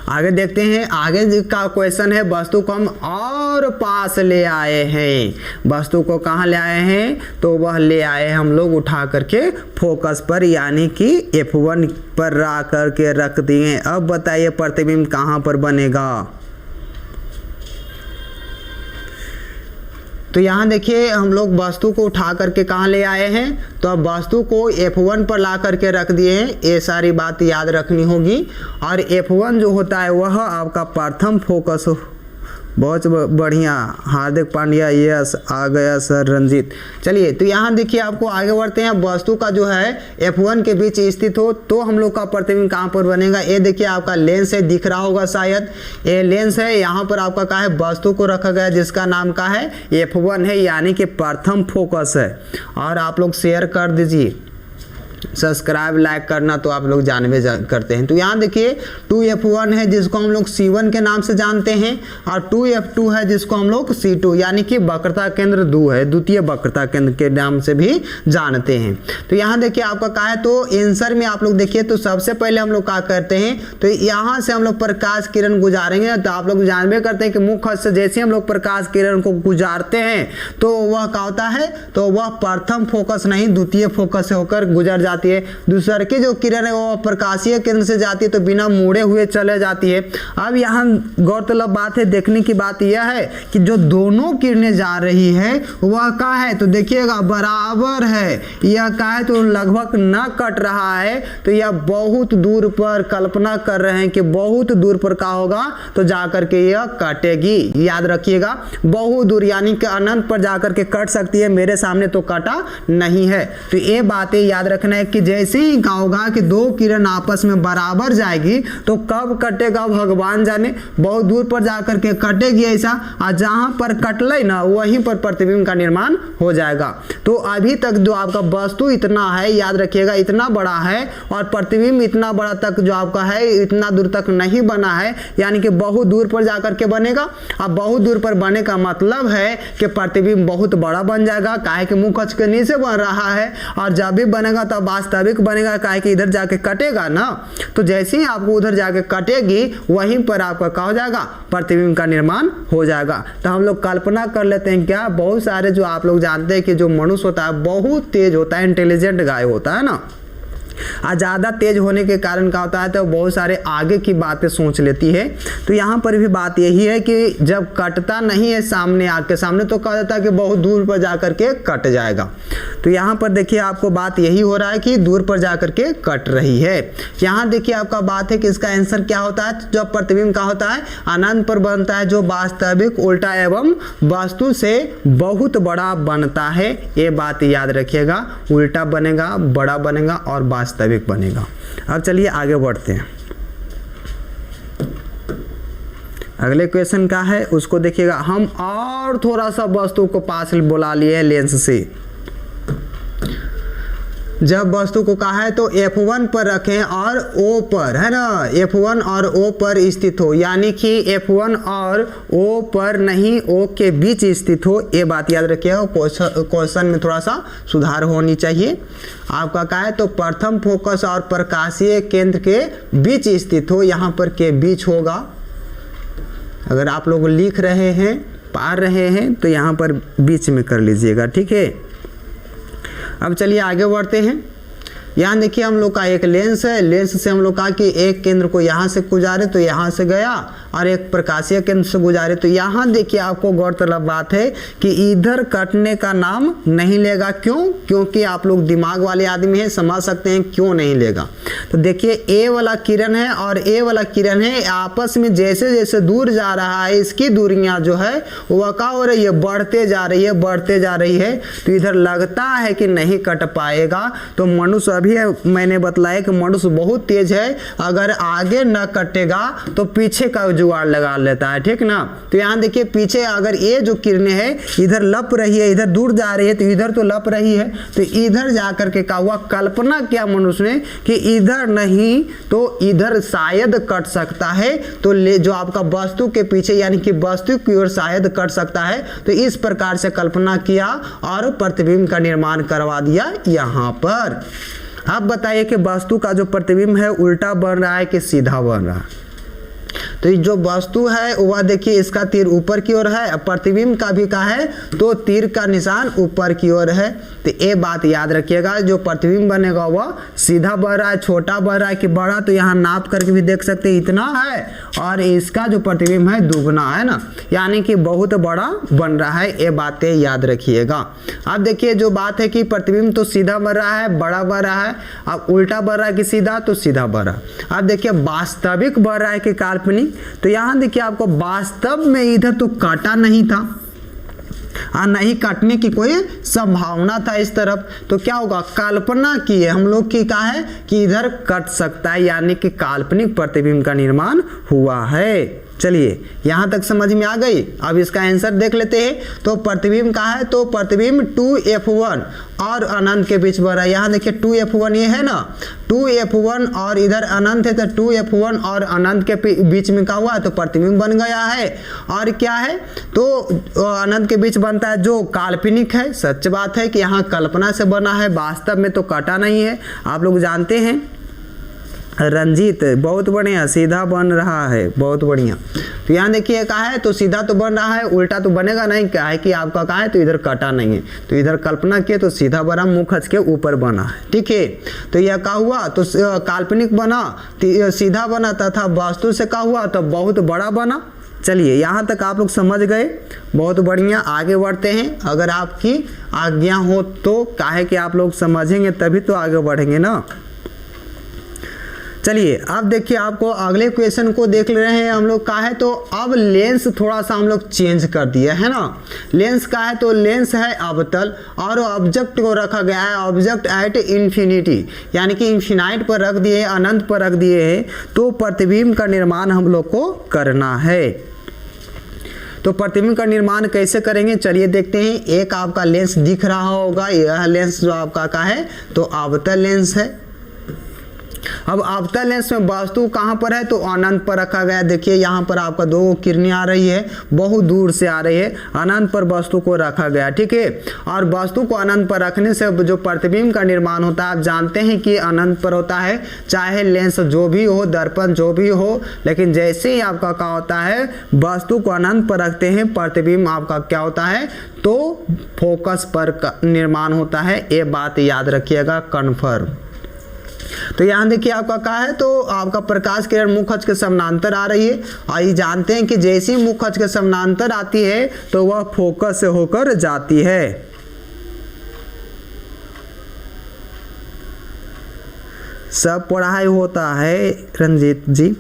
आगे देखते हैं। आगे का क्वेश्चन है वस्तु को हम और पास ले आए हैं। वस्तु को कहाँ ले आए हैं, तो वह ले आए हम लोग उठा करके फोकस पर, यानी कि F1 पर ला करके रख दिए। अब बताइए प्रतिबिंब कहाँ पर बनेगा। तो यहाँ देखिए हम लोग वस्तु को उठा करके कहाँ ले आए हैं, तो अब वस्तु को F1 पर ला करके रख दिए हैं। ये सारी बात याद रखनी होगी। और F1 जो होता है वह आपका प्रथम फोकस। बहुत बढ़िया हार्दिक पांड्या, यस आ गया सर रंजीत। चलिए तो यहाँ देखिए आपको आगे बढ़ते हैं। वस्तु का जो है F1 के बीच स्थित हो तो हम लोग का प्रतिबिंब कहाँ पर बनेगा। ये देखिए आपका लेंस है, दिख रहा होगा शायद, ये लेंस है। यहाँ पर आपका क्या है वस्तु को रखा गया जिसका नाम का है F1 है, यानी कि प्रथम फोकस है। और आप लोग शेयर कर दीजिए, सब्सक्राइब लाइक करना तो आप लोग जानबे करते हैं। तो यहाँ देखिए 2F1 है जिसको हम लोग C1 के नाम से जानते हैं, और 2F2 है जिसको हम लोग C2 यानी कि वक्रता केंद्र 2 है, द्वितीय वक्रता केंद्र के नाम से भी जानते हैं। तो यहाँ देखिए आपका क्या है, तो आंसर में आप लोग देखिए तो सबसे पहले हम लोग क्या करते हैं, तो यहाँ से हम लोग प्रकाश किरण गुजारेंगे। तो आप लोग जानबे करते हैं कि मुख्य से जैसे हम लोग प्रकाश किरण को गुजारते हैं तो वह क्या होता है, तो वह प्रथम फोकस नहीं द्वितीय फोकस से होकर गुजर जाती है। दूसरे की जो किरण है वो प्रकाशीय केंद्र से जाती है तो बिना मुड़े हुए चले जाती है। अब यहाँ गौरतलब बात है, देखने की बात यह है कि जो दोनों किरणें जा रही है वह क्या है, तो देखिएगा बराबर है, यह क्या है तो लगभग न कट रहा है। तो यह बहुत दूर पर कल्पना कर रहे हैं कि बहुत दूर पर क्या होगा, तो जाकर के यह कटेगी। याद रखिएगा बहुत दूर यानी कि अनंत पर जाकर के कट सकती है, मेरे सामने तो कटा नहीं है। तो ये बातें याद रखना है कि जैसे ही क्या होगा कि दो किरण आपस में बराबर जाएगी तो कब कटेगा भगवान जाने, बहुत दूर पर जाकर के कटेगी ऐसा, और जहां पर कटले ना वहीं पर प्रतिबिंब का निर्माण हो जाएगा। तो अभी तक जो आपका वस्तु इतना है, याद रखिएगा इतना बड़ा है, और प्रतिबिंब इतना बड़ा तक जो आपका है इतना दूर तक नहीं बना है, यानी कि बहुत दूर पर जाकर के बनेगा। अब बहुत दूर पर बने का मतलब है कि प्रतिबिंब बहुत बड़ा बन जाएगा, काहे कि मुख्य अक्ष के नीचे बन रहा है, और जब भी बनेगा तब वास्तविक बनेगा, काहे कि इधर जाके कटेगा ना। तो जैसे ही आपको उधर जाके कटेगी वहीं पर आपका क्या हो जाएगा, प्रतिबिंब का निर्माण हो जाएगा। तो हम लोग कल्पना कर लेते हैं क्या, बहुत सारे जो आप लोग जानते हैं कि जो मनुष्य होता है बहुत तेज होता है, इंटेलिजेंट गाय होता है ना, ज़्यादा तेज होने के कारण क्या होता है तो बहुत सारे आगे की बातें सोच लेती है। तो यहाँ पर भी बात यही है कि जब कटता नहीं है सामने आके सामने तो कहा जाता है कि बहुत दूर पर जाकर के कट जाएगा। तो यहाँ पर देखिए आपको बात यही हो रहा है कि दूर पर जाकर के कट रही है। यहाँ देखिए आपका बात है कि इसका आंसर क्या होता है, जब प्रतिबिंब का होता है अनंत पर बनता है, जो वास्तविक उल्टा एवं वस्तु से बहुत बड़ा बनता है। ये बात याद रखिएगा, उल्टा बनेगा, बड़ा बनेगा और वास्तविक बनेगा। अब चलिए आगे बढ़ते हैं, अगले क्वेश्चन का है उसको देखिएगा। हम और थोड़ा सा वस्तु को पास बुला लिए हैं लेंस से। जब वस्तु को कहा है तो F1 पर रखें और O पर, है ना, F1 और O पर स्थित हो, यानी कि F1 और O पर नहीं O के बीच स्थित हो। ये बात याद रखिएगा, क्वेश्चन में थोड़ा सा सुधार होनी चाहिए। आपका कहा है तो प्रथम फोकस और प्रकाशीय केंद्र के बीच स्थित हो, यहाँ पर के बीच होगा। अगर आप लोग लिख रहे हैं पढ़ रहे हैं तो यहाँ पर बीच में कर लीजिएगा, ठीक है। अब चलिए आगे बढ़ते हैं। यहाँ देखिए हम लोग का एक लेंस है, लेंस से हम लोग कहा कि एक केंद्र को यहाँ से गुजारे तो यहाँ से गया, और एक प्रकाशीय केंद्र से गुजारे। तो यहाँ देखिए आपको गौरतलब बात है कि इधर कटने का नाम नहीं लेगा। क्यों? क्योंकि आप लोग दिमाग वाले आदमी हैं, समझ सकते हैं क्यों नहीं लेगा। तो देखिए ए वाला किरण है और ए वाला किरण है, आपस में जैसे जैसे दूर जा रहा है इसकी दूरियां जो है वह क्या हो रही है, बढ़ते जा रही है, बढ़ते जा रही है। तो इधर लगता है कि नहीं कट पाएगा। तो मनुष्य, अभी मैंने बतलाया कि मनुष्य बहुत तेज है, अगर आगे न कटेगा तो पीछे का जुगाड़ लगा लेता है, ठीक ना। तो यहाँ देखिए पीछे अगर ये जो किरणें है इधर लप रही है, इधर दूर जा रही है, तो इधर तो लप रही है, तो इधर जाकर के क्या हुआ, कल्पना किया मनुष्य ने कि इधर नहीं तो इधर शायद कट सकता है। तो जो आपका वस्तु के पीछे यानी कि वस्तु की ओर शायद कट सकता है, तो इस प्रकार से कल्पना किया और प्रतिबिंब का निर्माण करवा दिया यहाँ पर। अब बताइए कि वस्तु का जो प्रतिबिंब है उल्टा बन रहा है कि सीधा बन रहा है। तो जो वस्तु है वह देखिए इसका तीर ऊपर की ओर है, प्रतिबिंब का भी कहा है तो तीर का निशान ऊपर की ओर है। तो ये बात याद रखिएगा, जो प्रतिबिंब बनेगा वह सीधा बढ़ रहा है, छोटा बढ़ रहा है कि बड़ा, तो यहाँ नाप करके भी देख सकते हैं इतना है, और इसका जो प्रतिबिंब है दुगना है ना, यानी कि बहुत बड़ा बन रहा है। ये बातें याद रखिएगा। अब देखिए जो बात है कि प्रतिबिंब तो सीधा बढ़ रहा है, बड़ा बढ़ रहा है, अब उल्टा बढ़ रहा है कि सीधा, तो सीधा बढ़ रहा है। अब देखिए वास्तविक बढ़ रहा है कि काल्पनिक, तो यहाँ देखिए आपको वास्तव में इधर तो काटा नहीं था, नहीं काटने की कोई संभावना था इस तरफ, तो क्या होगा, कल्पना की है हम लोग की, कहा है कि इधर कट सकता है, यानी कि काल्पनिक प्रतिबिंब का निर्माण हुआ है। चलिए यहाँ तक समझ में आ गई। अब इसका आंसर देख लेते हैं। तो प्रतिबिंब कहाँ है, तो प्रतिबिंब 2f1 और अनंत के बीच बढ़ रहा है। यहाँ देखिए 2f1 ये है ना, 2f1 और इधर अनंत है, तो 2f1 और अनंत के बीच में क्या हुआ, तो प्रतिबिंब बन गया है। और क्या है, तो अनंत के बीच बनता है जो काल्पनिक है। सच बात है कि यहाँ कल्पना से बना है, वास्तव में तो कटा नहीं है, आप लोग जानते हैं। रंजीत बहुत बढ़िया, सीधा बन रहा है, बहुत बढ़िया। तो यहाँ देखिए कहा है, तो सीधा तो बन रहा है, उल्टा तो बनेगा नहीं, क्या है कि आपका कहा है तो इधर कटा नहीं है, तो इधर कल्पना किए तो सीधा बना, मुंह खच के ऊपर बना है, ठीक है। तो यह क्या हुआ, तो काल्पनिक बना, सीधा बना, तथा वास्तु से क्या हुआ, तो बहुत बड़ा बना। चलिए यहाँ तक आप लोग समझ गए, बहुत बढ़िया। आगे बढ़ते हैं, अगर आपकी आज्ञा हो तो, काहे कि आप लोग समझेंगे तभी तो आगे बढ़ेंगे ना। चलिए अब देखिए, आपको अगले क्वेश्चन को देख ले रहे हैं हम लोग। का है, तो अब लेंस थोड़ा सा हम लोग चेंज कर दिए है ना। लेंस का है, तो लेंस है अवतल और ऑब्जेक्ट को रखा गया है ऑब्जेक्ट एट इन्फिनिटी, यानी कि इन्फिनाइट पर रख दिए, अनंत पर रख दिए हैं। तो प्रतिबिंब का निर्माण हम लोग को करना है। तो प्रतिबिंब का निर्माण कैसे करेंगे, चलिए देखते हैं। एक आपका लेंस दिख रहा होगा, यह लेंस जो आपका का है, तो अवतल लेंस है। अब अवतल लेंस में वस्तु कहाँ पर है, तो अनंत पर रखा गया। देखिए यहाँ पर आपका दो किरणें आ रही है, बहुत दूर से आ रही है, अनंत पर वस्तु को रखा गया, ठीक है। और वस्तु को अनंत पर रखने से जो प्रतिबिंब का निर्माण होता है, आप जानते हैं कि अनंत पर होता है, चाहे लेंस जो भी हो, दर्पण जो भी हो, लेकिन जैसे ही आपका क्या होता है, वस्तु को अनंत पर रखते हैं, प्रतिबिंब आपका क्या होता है, तो फोकस पर निर्माण होता है। ये बात याद रखिएगा, कन्फर्म। तो यहाँ देखिए आपका क्या है, तो आपका प्रकाश किरण मुख अक्ष के समानांतर आ रही है। और ये जानते हैं कि जैसे ही मुख अक्ष के समानांतर आती है तो वह फोकस से होकर जाती है। सब पढ़ाई होता है रंजीत जी।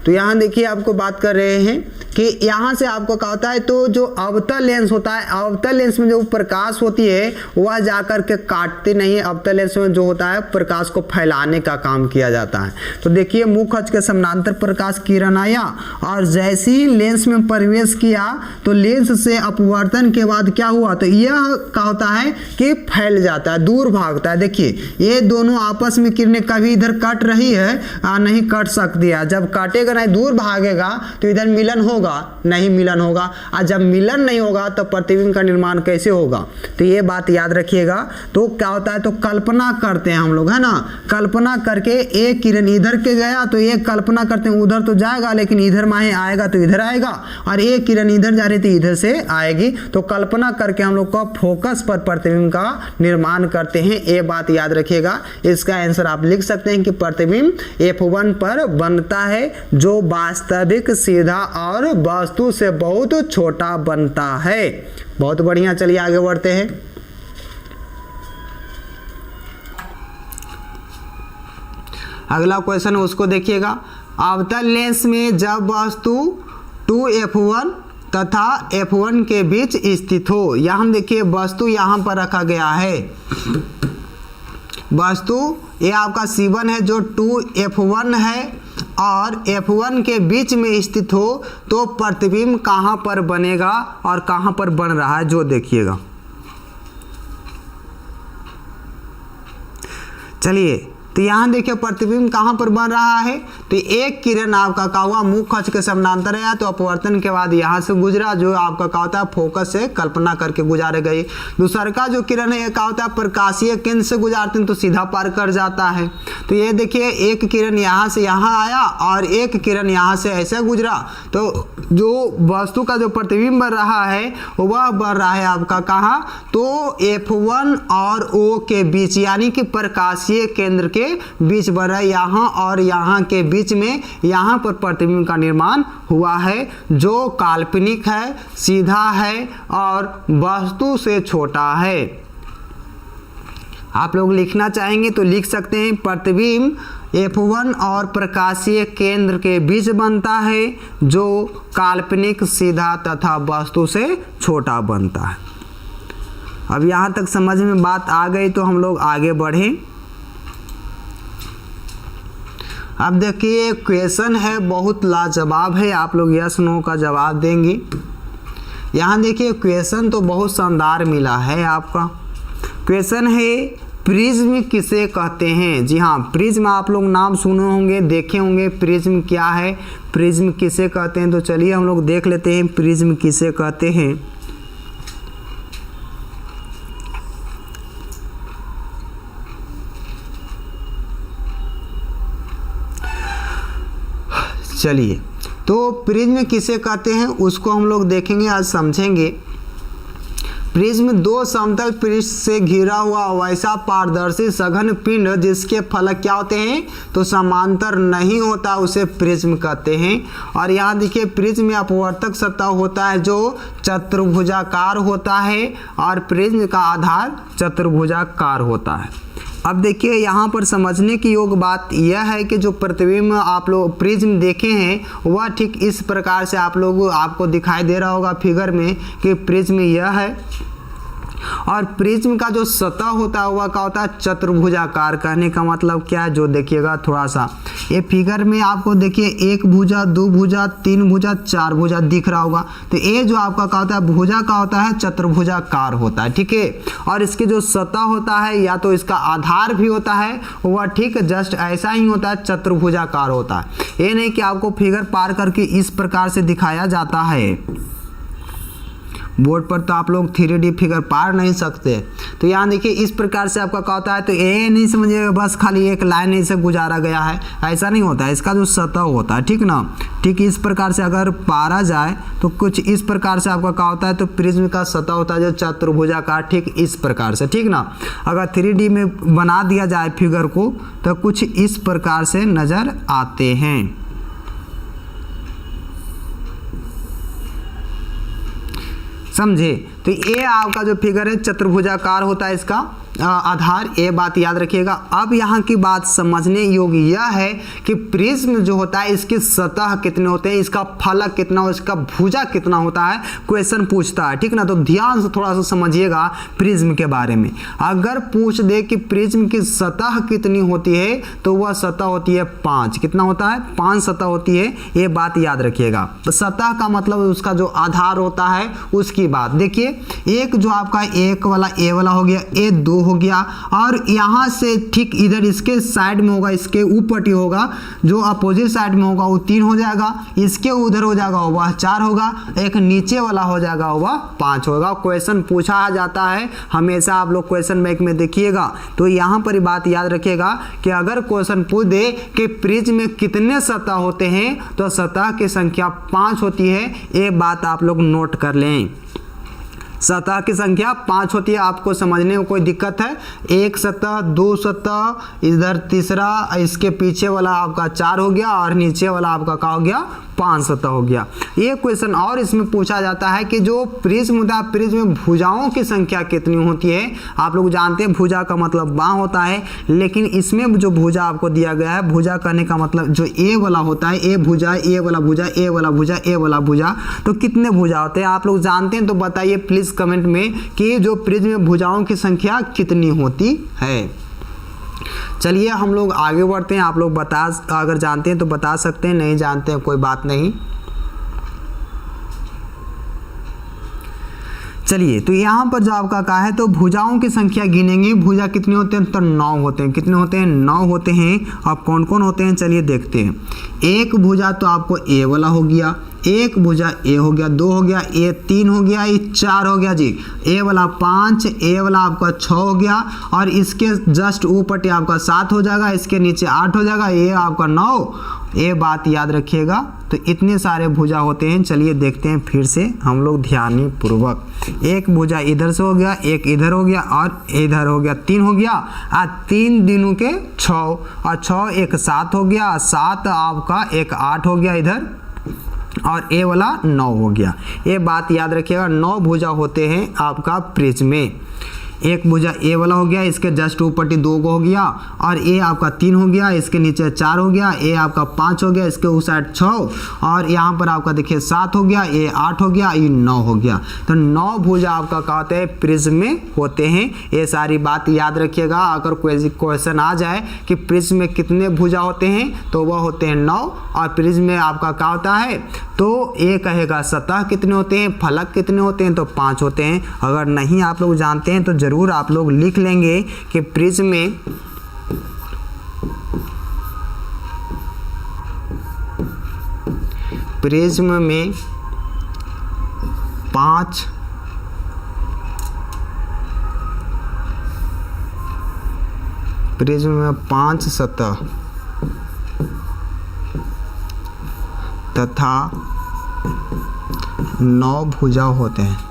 तो यहाँ देखिए आपको बात कर रहे हैं कि यहाँ से आपको क्या होता है, तो जो अवतल लेंस होता है, अवतल लेंस में जो प्रकाश होती है वह जाकर के काटती नहीं है। अवतल लेंस में जो होता है प्रकाश को फैलाने का काम किया जाता है। तो देखिए मुख अक्ष के समानांतर प्रकाश किरण आया और जैसे ही लेंस में प्रवेश किया तो लेंस से अपवर्तन के बाद क्या हुआ, तो यह क्या होता है कि फैल जाता है, दूर भागता है। देखिए ये दोनों आपस में किरणें कभी इधर कट रही है, नहीं कट सकती है। जब काटेगा नहीं, दूर भागेगा तो इधर मिलन होगा, नहीं मिलन होगा। और जब मिलन नहीं होगा तो प्रतिबिंब का निर्माण कैसे होगा, तो ये बात याद रखिएगा। तो क्या होता है, तो कल्पना करते हैं हम लोग, है ना। कल्पना करके एक किरण इधर के गया तो ये कल्पना करते हैं उधर तो जाएगा, लेकिन इधर माहे आएगा तो इधर आएगा, और एक किरण इधर जा रही थी इधर से आएगी। तो कल्पना करके हम लोग का फोकस पर प्रतिबिंब का निर्माण करते हैं, ये बात याद रखिएगा। इसका आंसर आप लिख सकते हैं कि प्रतिबिंब F1 पर बनता है, जो वास्तविक, सीधा और वस्तु से बहुत छोटा बनता है। बहुत बढ़िया, चलिए आगे बढ़ते हैं। अगला क्वेश्चन उसको देखिएगा। अवतल लेंस में जब वस्तु 2f1 तथा f1 के बीच स्थित हो, यहाँ देखिए वस्तु यहाँ पर रखा गया है। वस्तु ये आपका C1 है जो 2f1 है और f1 के बीच में स्थित हो, तो प्रतिबिंब कहाँ पर बनेगा और कहाँ पर बन रहा है, जो देखिएगा। चलिए तो यहाँ देखिए प्रतिबिंब कहाँ पर बन रहा है, तो एक किरण आपका क्या हुआ, मुख अक्ष के समानांतर है, तो अपवर्तन के बाद यहाँ से गुजरा, जो आपका क्या होता है फोकस से कल्पना करके गुजारे गई। दूसरा का जो किरण है क्या होता है, प्रकाशीय केंद्र से गुजारते हैं तो सीधा पार कर जाता है। तो ये देखिए एक किरण यहाँ से यहाँ आया और एक किरण यहाँ से ऐसे गुजरा, तो जो वस्तु का जो प्रतिबिंब बन रहा है वह बन रहा है आपका कहाँ, तो F1 और O के बीच, यानी कि प्रकाशीय केंद्र के बीच बन रहा है, यहाँ और यहाँ के बीच में, यहाँ पर प्रतिबिंब का निर्माण हुआ है, जो काल्पनिक है, सीधा है और वस्तु से छोटा है। आप लोग लिखना चाहेंगे तो लिख सकते हैं, प्रतिबिंब F1 और प्रकाशीय केंद्र के बीच बनता है, जो काल्पनिक, सीधा तथा वस्तु से छोटा बनता है। अब यहाँ तक समझ में बात आ गई तो हम लोग आगे बढ़ें। अब देखिए क्वेश्चन है बहुत लाजवाब है, आप लोग यस नो का जवाब देंगे। यहाँ देखिए क्वेश्चन तो बहुत शानदार मिला है आपका। क्वेश्चन है प्रिज्म किसे कहते हैं। जी हाँ, प्रिज्म आप लोग नाम सुने होंगे, देखे होंगे। प्रिज्म क्या है, प्रिज्म किसे कहते हैं, तो चलिए हम लोग देख लेते हैं प्रिज्म किसे कहते हैं। चलिए, तो प्रिज्म किसे कहते हैं उसको हम लोग देखेंगे, आज समझेंगे। प्रिज्म दो समतल पृष्ठ से घिरा हुआ वैसा पारदर्शी सघन पिंड जिसके फलक क्या होते हैं, तो समांतर नहीं होता, उसे प्रिज्म कहते हैं। और यहाँ देखिए प्रिज्म में अपवर्तक सतह होता है जो चतुर्भुजाकार होता है और प्रिज्म का आधार चतुर्भुजाकार होता है। अब देखिए यहाँ पर समझने की योग बात यह है कि जो प्रतिबिंब आप लोग प्रिज्म देखे हैं वह ठीक इस प्रकार से आपको दिखाई दे रहा होगा फिगर में कि प्रिज्म यह है, और प्रिज्म का जो सतह होता है वह क्या होता है, चतुर्भुजाकार। कहने का मतलब क्या है, जो देखिएगा थोड़ा सा ये फिगर में आपको देखिए एक भुजा, दो भुजा, तीन भुजा, चार भुजा दिख रहा होगा। तो ये जो आपका क्या होता है, भुजा का होता है चतुर्भुजाकार होता है, ठीक है। और इसके जो सतह होता है या तो इसका आधार भी होता है वह ठीक जस्ट ऐसा ही होता है, चतुर्भुजाकार होता है। ये नहीं कि आपको फिगर पार करके इस प्रकार से दिखाया जाता है। बोर्ड पर तो आप लोग 3D फिगर पार नहीं सकते। तो यहाँ देखिए इस प्रकार से आपका क्या होता है, तो ये नहीं समझिएगा बस खाली एक लाइन ऐसे गुजारा गया है, ऐसा नहीं होता है। इसका जो सतह होता है, ठीक ना, ठीक इस प्रकार से अगर पारा जाए तो कुछ इस प्रकार से आपका क्या होता है, तो प्रिज्म का सतह होता है जो चतुर्भुजाकार, ठीक इस प्रकार से, ठीक ना। अगर 3D में बना दिया जाए फिगर को तो कुछ इस प्रकार से नज़र आते हैं। समझे, तो ये आपका जो फिगर है चतुर्भुजाकार होता है इसका आधार, ये बात याद रखिएगा। अब यहाँ की बात समझने योग्य यह है कि प्रिज्म जो होता है इसकी सतह कितने होते हैं, इसका फलक कितना हो, इसका भुजा कितना होता है, क्वेश्चन पूछता है, ठीक ना। तो ध्यान से थोड़ा सा समझिएगा प्रिज्म के बारे में। अगर पूछ दे कि प्रिज्म की सतह कितनी होती है तो वह सतह होती है 5। कितना होता है, 5 सतह होती है, ये बात याद रखिएगा। तो सतह का मतलब उसका जो आधार होता है उसकी बात देखिए। एक जो आपका एक वाला ए वाला हो गया, ए 2 हो गया, और यहाँ से ठीक इधर इसके साइड में होगा, इसके ऊपर होगा, जो अपोजिट साइड में होगा वो 3 हो जाएगा, इसके उधर हो जाएगा वह 4 होगा, एक नीचे वाला हो जाएगा वह 5 होगा। क्वेश्चन पूछा जाता है हमेशा, आप लोग क्वेश्चन बैंक में देखिएगा। तो यहाँ पर बात याद रखिएगा कि अगर क्वेश्चन पूछ दे कि प्रिज्म में कितने सतह होते हैं तो सतह की संख्या 5 होती है, ये बात आप लोग नोट कर लें। सतह की संख्या 5 होती है। आपको समझने में कोई दिक्कत है, एक सतह, दो सतह, इधर तीसरा, इसके पीछे वाला आपका 4 हो गया और नीचे वाला आपका क्या हो गया, 5 सतह हो गया। ये क्वेश्चन और इसमें पूछा जाता है कि जो प्रिज्म होता है, प्रिज्म में भुजाओं की संख्या कितनी होती है। आप लोग जानते हैं भुजा का मतलब बाँ होता है, लेकिन इसमें जो भुजा आपको दिया गया है, भुजा करने का मतलब जो ए वाला होता है, ए भुजा, ए वाला भुजा, ए वाला भुजा, ए वाला भुजा, तो कितने भुजा होते हैं आप लोग जानते हैं तो बताइए प्लीज कमेंट में कि जो प्रिज्म में भुजाओं की संख्या कितनी होती है। चलिए हम लोग आगे बढ़ते हैं। आप लोग अगर जानते हैं तो बता सकते हैं, नहीं जानते हैं कोई बात नहीं। चलिए, तो यहाँ पर जो आपका कहा है तो भुजाओं की संख्या गिनेंगे। भुजा कितने होते हैं, तो 9 होते हैं। कितने होते हैं, 9 होते हैं। अब कौन कौन होते हैं चलिए देखते हैं। एक भुजा तो आपको ए वाला हो गया, एक भुजा ए हो गया, 2 हो गया, ए 3 हो गया, ये 4 हो गया जी, ए वाला 5, ए वाला आपका 6 हो गया, और इसके जस्ट ऊपर आपका 7 हो जाएगा, इसके नीचे 8 हो जाएगा, ये आपका 9। ये बात याद रखिएगा। तो इतने सारे भुजा होते हैं। चलिए देखते हैं फिर से हम लोग ध्यानी पूर्वक। एक भुजा इधर से हो गया, एक इधर हो गया और इधर हो गया, 3 हो गया, 3 दिनों के 6, और 6 एक 7 हो गया, 7 आपका एक 8 हो गया इधर, और ए वाला 9 हो गया। ये बात याद रखिएगा, 9 भुजा होते हैं आपका प्रिज्म में। एक भुजा ए वाला हो गया, इसके जस्ट ऊपर 2 हो गया, और ए आपका 3 हो गया, इसके नीचे 4 हो गया, ए आपका 5 हो गया, इसके उस साइड 6, और यहाँ पर आपका देखिए 7 हो गया, ए 8 हो गया, ये 9 हो गया। तो 9 भुजा आपका क्या होते हैं, प्रिज्म में होते हैं। ये सारी बात याद रखिएगा। अगर कोई क्वेश्चन आ जाए कि प्रिज्म में कितने भुजा होते हैं तो वह होते हैं 9, और प्रिज्म में आपका क्या होता है, तो ये कहेगा सतह कितने होते हैं, फलक कितने होते हैं, तो 5 होते हैं। अगर नहीं आप लोग जानते हैं तो जरूर आप लोग लिख लेंगे कि प्रिज्म में में 5 प्रिज्म में 5 सतह तथा 9 भुजा होते हैं।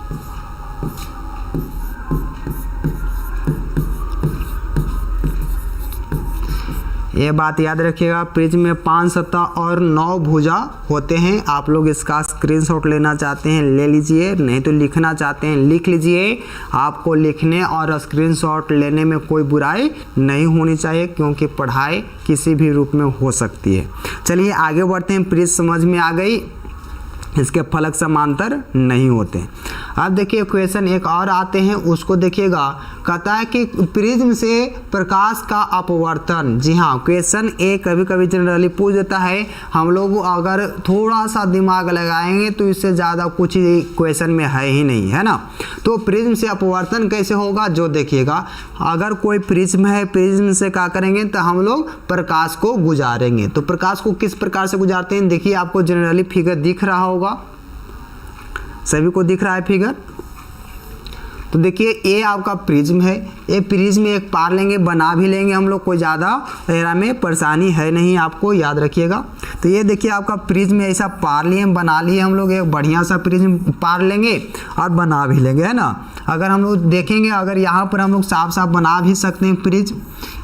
ये बात याद रखिएगा, प्रिज्म में 5 सतह और 9 भुजा होते हैं। आप लोग इसका स्क्रीनशॉट लेना चाहते हैं ले लीजिए, नहीं तो लिखना चाहते हैं लिख लीजिए। आपको लिखने और स्क्रीनशॉट लेने में कोई बुराई नहीं होनी चाहिए, क्योंकि पढ़ाई किसी भी रूप में हो सकती है। चलिए आगे बढ़ते हैं। प्रिज्म समझ में आ गई, इसके फलक समांतर नहीं होते। अब देखिए क्वेश्चन एक और आते हैं, उसको देखिएगा। कहता है कि प्रिज्म से प्रकाश का अपवर्तन। जी हाँ, क्वेश्चन ए कभी कभी जनरली पूछ देता है। हम लोग अगर थोड़ा सा दिमाग लगाएंगे तो इससे ज़्यादा कुछ ही क्वेश्चन में है ही नहीं, है ना। तो प्रिज्म से अपवर्तन कैसे होगा, जो देखिएगा, अगर कोई प्रिज्म है, प्रिज्म से क्या करेंगे तो हम लोग प्रकाश को गुजारेंगे। तो प्रकाश को किस प्रकार से गुजारते हैं, देखिए आपको जनरली फिगर दिख रहा होगा, सभी को दिख रहा है फिगर। तो देखिए ये आपका प्रिज्म है, ये प्रिज्म एक पार लेंगे, बना भी लेंगे हम लोग, कोई ज़्यादा एरा में परेशानी है नहीं, आपको याद रखिएगा। तो ये देखिए आपका प्रिज्म ऐसा पार लिए, बना लिए हम लोग, एक बढ़िया सा प्रिज्म पार लेंगे और बना भी लेंगे, है ना। अगर हम लोग देखेंगे, अगर यहाँ पर हम लोग साफ साफ बना भी सकते हैं प्रिज्म,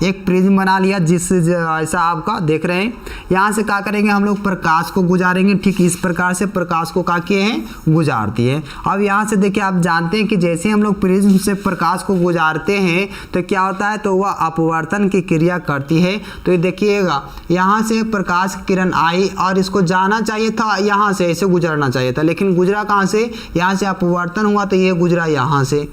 एक प्रिज्म बना लिया जिस ऐसा आपका देख रहे हैं। यहाँ से क्या करेंगे हम लोग, प्रकाश को गुजारेंगे, ठीक इस प्रकार से प्रकाश को क्या किए हैं, गुजार दिए। अब यहाँ से देखिए आप जानते हैं कि जैसे हम लोग प्रिज्म से प्रकाश को गुजारते हैं तो क्या होता है, तो वह अपवर्तन की क्रिया करती है। तो ये देखिएगा, यहाँ से प्रकाश किरण आई और इसको जाना चाहिए था, यहाँ से ऐसे गुजरना चाहिए था, लेकिन गुजरा कहाँ से, यहाँ से अपवर्तन हुआ तो ये गुजरा यहाँ से,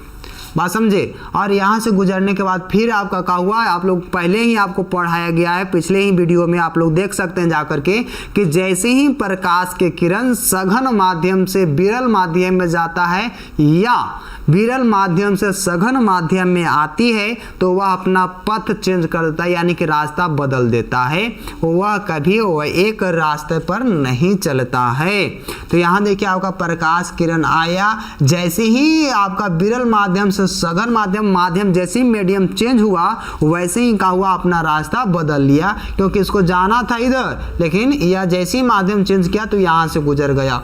बात समझे। और यहाँ से गुजरने के बाद फिर आपका क्या हुआ, आप लोग पहले ही आपको पढ़ाया गया है, पिछले ही वीडियो में आप लोग देख सकते हैं जाकर के, कि जैसे ही प्रकाश के किरण सघन माध्यम से विरल माध्यम में जाता है या विरल माध्यम से सघन माध्यम में आती है तो वह अपना पथ चेंज कर देता है, यानी कि रास्ता बदल देता है, वह कभी वह एक रास्ते पर नहीं चलता है। तो यहाँ देखिए आपका प्रकाश किरण आया, जैसे ही आपका विरल माध्यम से सघन माध्यम जैसे ही मीडियम चेंज हुआ, वैसे ही क्या हुआ, अपना रास्ता बदल लिया, क्योंकि इसको जाना था इधर, लेकिन यह जैसे ही माध्यम चेंज किया तो यहाँ से गुजर गया।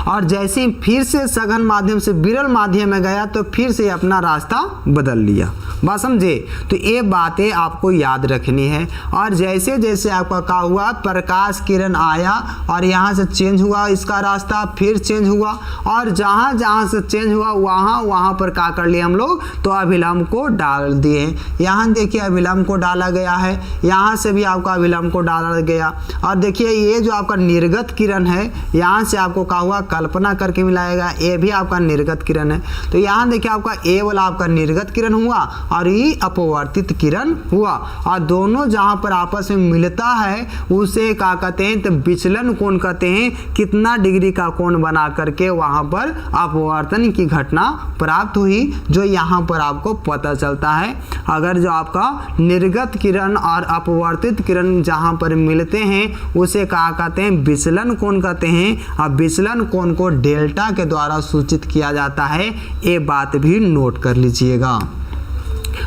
और जैसे ही फिर से सघन माध्यम से विरल माध्यम में गया तो फिर से अपना रास्ता बदल लिया, बात समझे। तो ये बातें आपको याद रखनी है। और जैसे जैसे आपका क्या हुआ, प्रकाश किरण आया और यहाँ से चेंज हुआ इसका रास्ता, फिर चेंज हुआ, और जहाँ जहाँ से चेंज हुआ वहाँ पर क्या कर लिए हम लोग, तो अभिलंब को डाल दिए। यहाँ देखिए अभिलंब को डाला गया है, यहाँ से भी आपका अभिलंब को डाला गया। और देखिए ये जो आपका निर्गत किरण है, यहाँ से आपको क्या हुआ, कल्पना करके मिलाएगा, ये भी आपका निर्गत किरण है। तो यहाँ देखिए आपका ए वाला आपका निर्गत किरण हुआ और ये अपवर्तित किरण हुआ, और दोनों जहाँ पर आपस में मिलता है उसे क्या कहते हैं, तो विचलन कोण कहते हैं। कितना डिग्री का कोण बना करके वहाँ पर अपवर्तन की घटना प्राप्त हुई, जो यहाँ पर आपको पता चलता है। अगर जो आपका निर्गत किरण और अपवर्तित किरण जहाँ पर मिलते हैं उसे क्या कहते हैं, विचलन कोण कहते हैं। और विचलन कोण को डेल्टा के द्वारा सूचित किया जाता है, ये बात भी नोट कर लीजिएगा।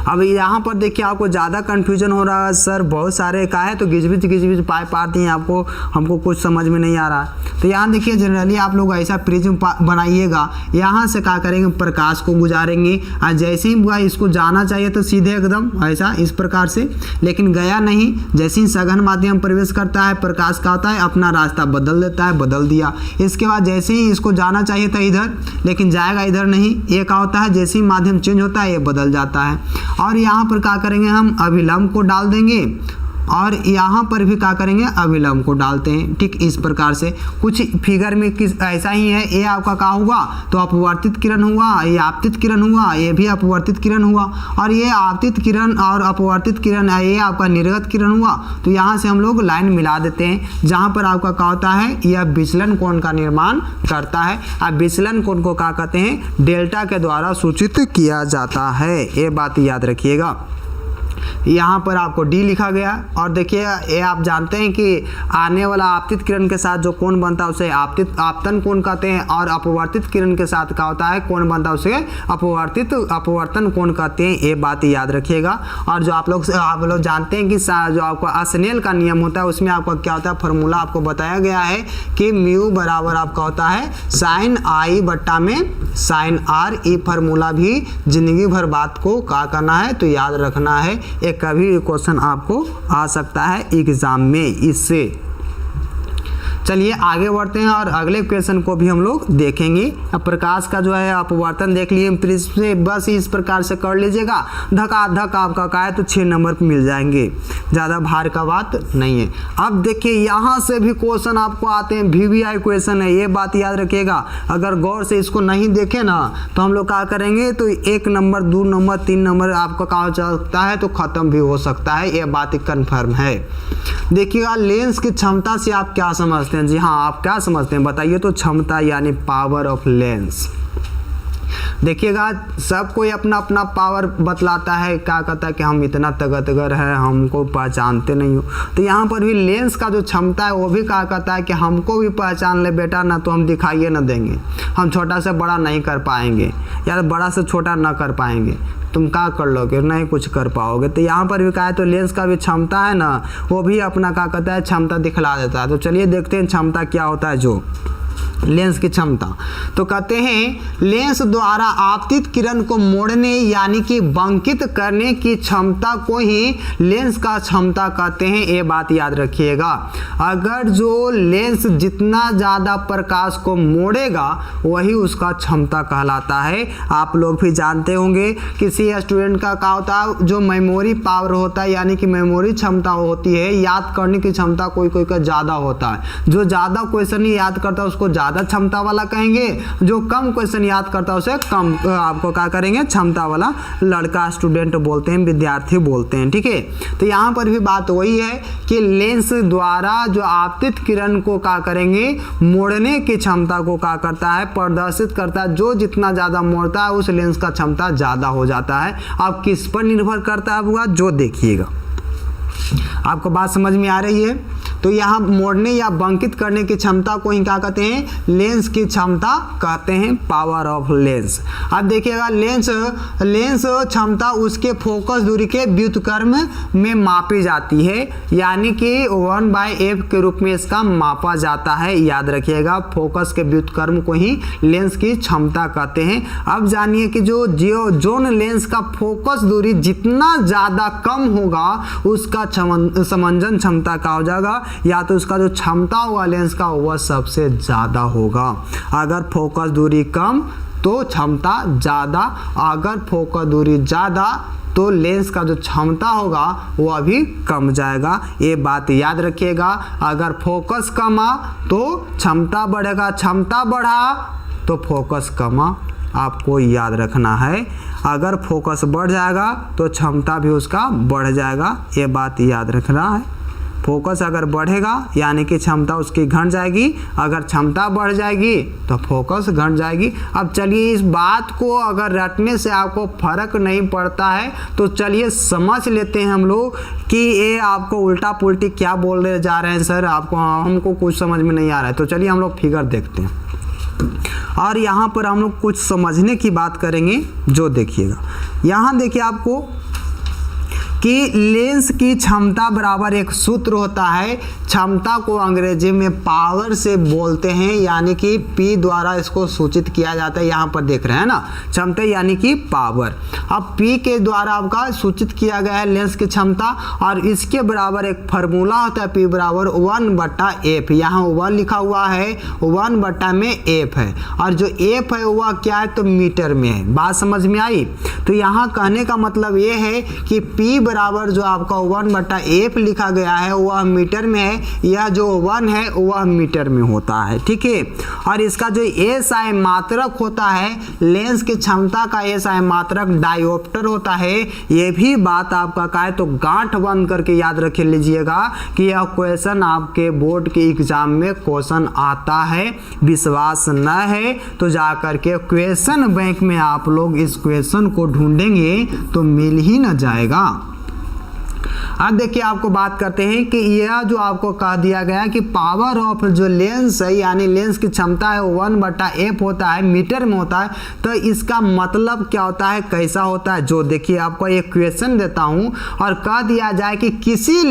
अब यहाँ पर देखिए आपको ज़्यादा कन्फ्यूजन हो रहा है सर, बहुत सारे का है तो गिजबिज पाइप आती हैं आपको, हमको कुछ समझ में नहीं आ रहा। तो यहाँ देखिए जनरली आप लोग ऐसा प्रिज्म बनाइएगा, यहाँ से क्या करेंगे प्रकाश को गुजारेंगे और जैसे ही इसको जाना चाहिए तो सीधे एकदम ऐसा इस प्रकार से, लेकिन गया नहीं। जैसे ही सघन माध्यम प्रवेश करता है प्रकाश का होता है अपना रास्ता बदल देता है, बदल दिया। इसके बाद जैसे ही इसको जाना चाहिए था इधर, लेकिन जाएगा इधर नहीं, ये क्या होता है जैसे ही माध्यम चेंज होता है ये बदल जाता है। और यहाँ पर क्या करेंगे हम अभिलंब को डाल देंगे और यहाँ पर भी क्या करेंगे अभिलंब को डालते हैं। ठीक इस प्रकार से कुछ फिगर में किस ऐसा ही है। ये आपका क्या हुआ तो अपवर्तित किरण हुआ, ये आपतित किरण हुआ, ये भी अपवर्तित किरण हुआ, और ये आपतित किरण और अपवर्तित किरण ये आपका निर्गत किरण हुआ। तो यहाँ से हम लोग लाइन मिला देते हैं, जहाँ पर आपका क्या होता है यह विचलन कोण का निर्माण करता है। अब विचलन कोण को क्या कहते हैं डेल्टा के द्वारा सूचित किया जाता है, ये बात याद रखिएगा। यहाँ पर आपको डी लिखा गया। और देखिए ये आप जानते हैं कि आने वाला आपतित किरण के साथ जो कोण बनता है उसे आपतन कोण कहते हैं, और अपवर्तित किरण के साथ क्या होता है कोण बनता है उसे अपवर्तन कोण कहते हैं, ये बात याद रखिएगा। और जो आप लोग जानते हैं कि जो आपका स्नेल का नियम होता है उसमें आपका क्या होता है फॉर्मूला आपको बताया गया है कि म्यू बराबर आपका होता है साइन आई बट्टा में साइन आर। ये फार्मूला भी जिंदगी भर बात को क्या करना है तो याद रखना है, एक कभी क्वेश्चन आपको आ सकता है एग्जाम में इससे। चलिए आगे बढ़ते हैं और अगले क्वेश्चन को भी हम लोग देखेंगे। अब प्रकाश का जो है अपवर्तन देख लिए प्रिज्म से, बस इस प्रकार से कर लीजिएगा, धक आपका का है तो 6 नंबर मिल जाएंगे, ज़्यादा भार का बात नहीं है। अब देखिए यहाँ से भी क्वेश्चन आपको आते हैं, VVI क्वेश्चन है, ये बात याद रखिएगा। अगर गौर से इसको नहीं देखे ना तो हम लोग क्या करेंगे तो 1 नंबर 2 नंबर 3 नंबर आपका क्या हो सकता है तो ख़त्म भी हो सकता है, ये बात कन्फर्म है। देखिएगा लेंस की क्षमता से आप क्या समझते हैं? जी हाँ, आप क्या समझते हैं बताइए तो क्षमता यानी पावर ऑफ लेंस। देखिएगा सब कोई अपना अपना पावर बतलाता है, क्या कहता है कि हम इतना ताकतवर है हमको पहचानते नहीं हो। तो यहाँ पर भी लेंस का जो क्षमता है वो भी क्या कहता है कि हमको भी पहचान ले बेटा, ना तो हम दिखाइए ना देंगे, हम छोटा से बड़ा नहीं कर पाएंगे या बड़ा से छोटा ना कर पाएंगे, तुम क्या कर लोगे नहीं कुछ कर पाओगे। तो यहाँ पर भी क्या है तो लेंस का भी क्षमता है ना वो भी अपना क्या कहता है क्षमता दिखला देता है। तो चलिए देखते हैं क्षमता क्या होता है जो लेंस की क्षमता। तो कहते हैं लेंस द्वारा आपतित किरण को मोड़ने यानी कि बंकित करने की क्षमता को ही लेंस का क्षमता कहते हैं, ये बात याद रखिएगा। अगर जो लेंस जितना ज़्यादा प्रकाश को मोड़ेगा वही उसका क्षमता कहलाता है। आप लोग भी जानते होंगे किसी स्टूडेंट का क्या होता है जो मेमोरी पावर होता है यानी कि मेमोरी क्षमता होती है, याद करने की क्षमता कोई कोई का ज़्यादा होता है। जो ज़्यादा क्वेश्चन याद करता है उसको ज़्यादा क्षमता वाला कहेंगे, जो कम क्वेश्चन याद करता है उसे कम आपको क्या करेंगे क्षमता वाला लड़का स्टूडेंट बोलते हैं, विद्यार्थी बोलते हैं। ठीक है, तो यहाँ पर भी बात वही है कि लेंस द्वारा जो आपतित किरण को क्या करेंगे मोड़ने की क्षमता को क्या करता है प्रदर्शित करता है। जो जितना ज़्यादा मोड़ता है उस लेंस का क्षमता ज़्यादा हो जाता है। अब किस पर निर्भर करता है होगा जो देखिएगा, आपको बात समझ में आ रही है। तो यहाँ मोड़ने या बंकित करने की क्षमता को ही क्या कहते हैं लेंस की क्षमता कहते हैं, पावर ऑफ लेंस। अब देखिएगा लेंस क्षमता उसके फोकस दूरी के व्युत्क्रम में मापी जाती है, यानी कि 1/f के रूप में इसका मापा जाता है। याद रखिएगा फोकस के व्युत्क्रम को ही लेंस की क्षमता कहते हैं। अब जानिए कि जोन लेंस का फोकस दूरी जितना ज़्यादा कम होगा उसका समंजन क्षमता क्या हो जाएगा, या तो उसका जो क्षमता होगा लेंस का वह सबसे ज़्यादा होगा। अगर फोकस दूरी कम तो क्षमता ज़्यादा, अगर फोकस दूरी ज़्यादा तो लेंस का जो क्षमता होगा वह भी कम जाएगा। ये बात याद रखिएगा। अगर फोकस कमा तो क्षमता बढ़ेगा, क्षमता बढ़ा तो फोकस कमा, आपको याद रखना है। अगर फोकस बढ़ जाएगा तो क्षमता भी उसका बढ़ जाएगा, ये बात याद रखना है। फोकस अगर बढ़ेगा यानी कि क्षमता उसकी घट जाएगी, अगर क्षमता बढ़ जाएगी तो फोकस घट जाएगी। अब चलिए इस बात को अगर रटने से आपको फर्क नहीं पड़ता है तो चलिए समझ लेते हैं हम लोग कि ये आपको उल्टा पुल्टी क्या बोलने जा रहे हैं सर, आपको हमको कुछ समझ में नहीं आ रहा है। तो चलिए हम लोग फिगर देखते हैं और यहाँ पर हम लोग कुछ समझने की बात करेंगे जो देखिएगा। यहाँ देखिए आपको कि लेंस की क्षमता बराबर एक सूत्र होता है, क्षमता को अंग्रेजी में पावर से बोलते हैं, यानी कि P द्वारा इसको सूचित किया जाता है। यहाँ पर देख रहे हैं ना, क्षमता यानी कि पावर। अब P के द्वारा आपका सूचित किया गया है लेंस की क्षमता, और इसके बराबर एक फार्मूला होता है P बराबर 1/f। यहाँ 1 लिखा हुआ है, 1 में f है, और जो f है वह क्या है तो मीटर में है। बात समझ में आई? तो यहाँ कहने का मतलब ये है कि P बराबर जो आपका 1/f लिखा गया है वह मीटर में है, यह जो 1 है वह मीटर में होता है। ठीक है, और इसका जो SI मात्रक होता है, लेंस की क्षमता का SI मात्रक डायोप्टर होता है। ये भी बात आपका का है तो गांठ बंद करके याद रख लीजिएगा कि यह क्वेश्चन आपके बोर्ड के एग्जाम में क्वेश्चन आता है। विश्वास न है तो जाकर के क्वेश्चन बैंक में आप लोग इस क्वेश्चन को ढूंढेंगे तो मिल ही न जाएगा। अब देखिए आपको बात करते हैं कि यह जो आपको कह दिया गया कि पावर ऑफ जो लेंस है, यानी लेंस की क्षमता है 1/f होता है, मीटर में होता है। तो इसका मतलब क्या होता है, कैसा होता है, जो देखिए आपको एक क्वेश्चन देता हूं और कह दिया जाए कि किसी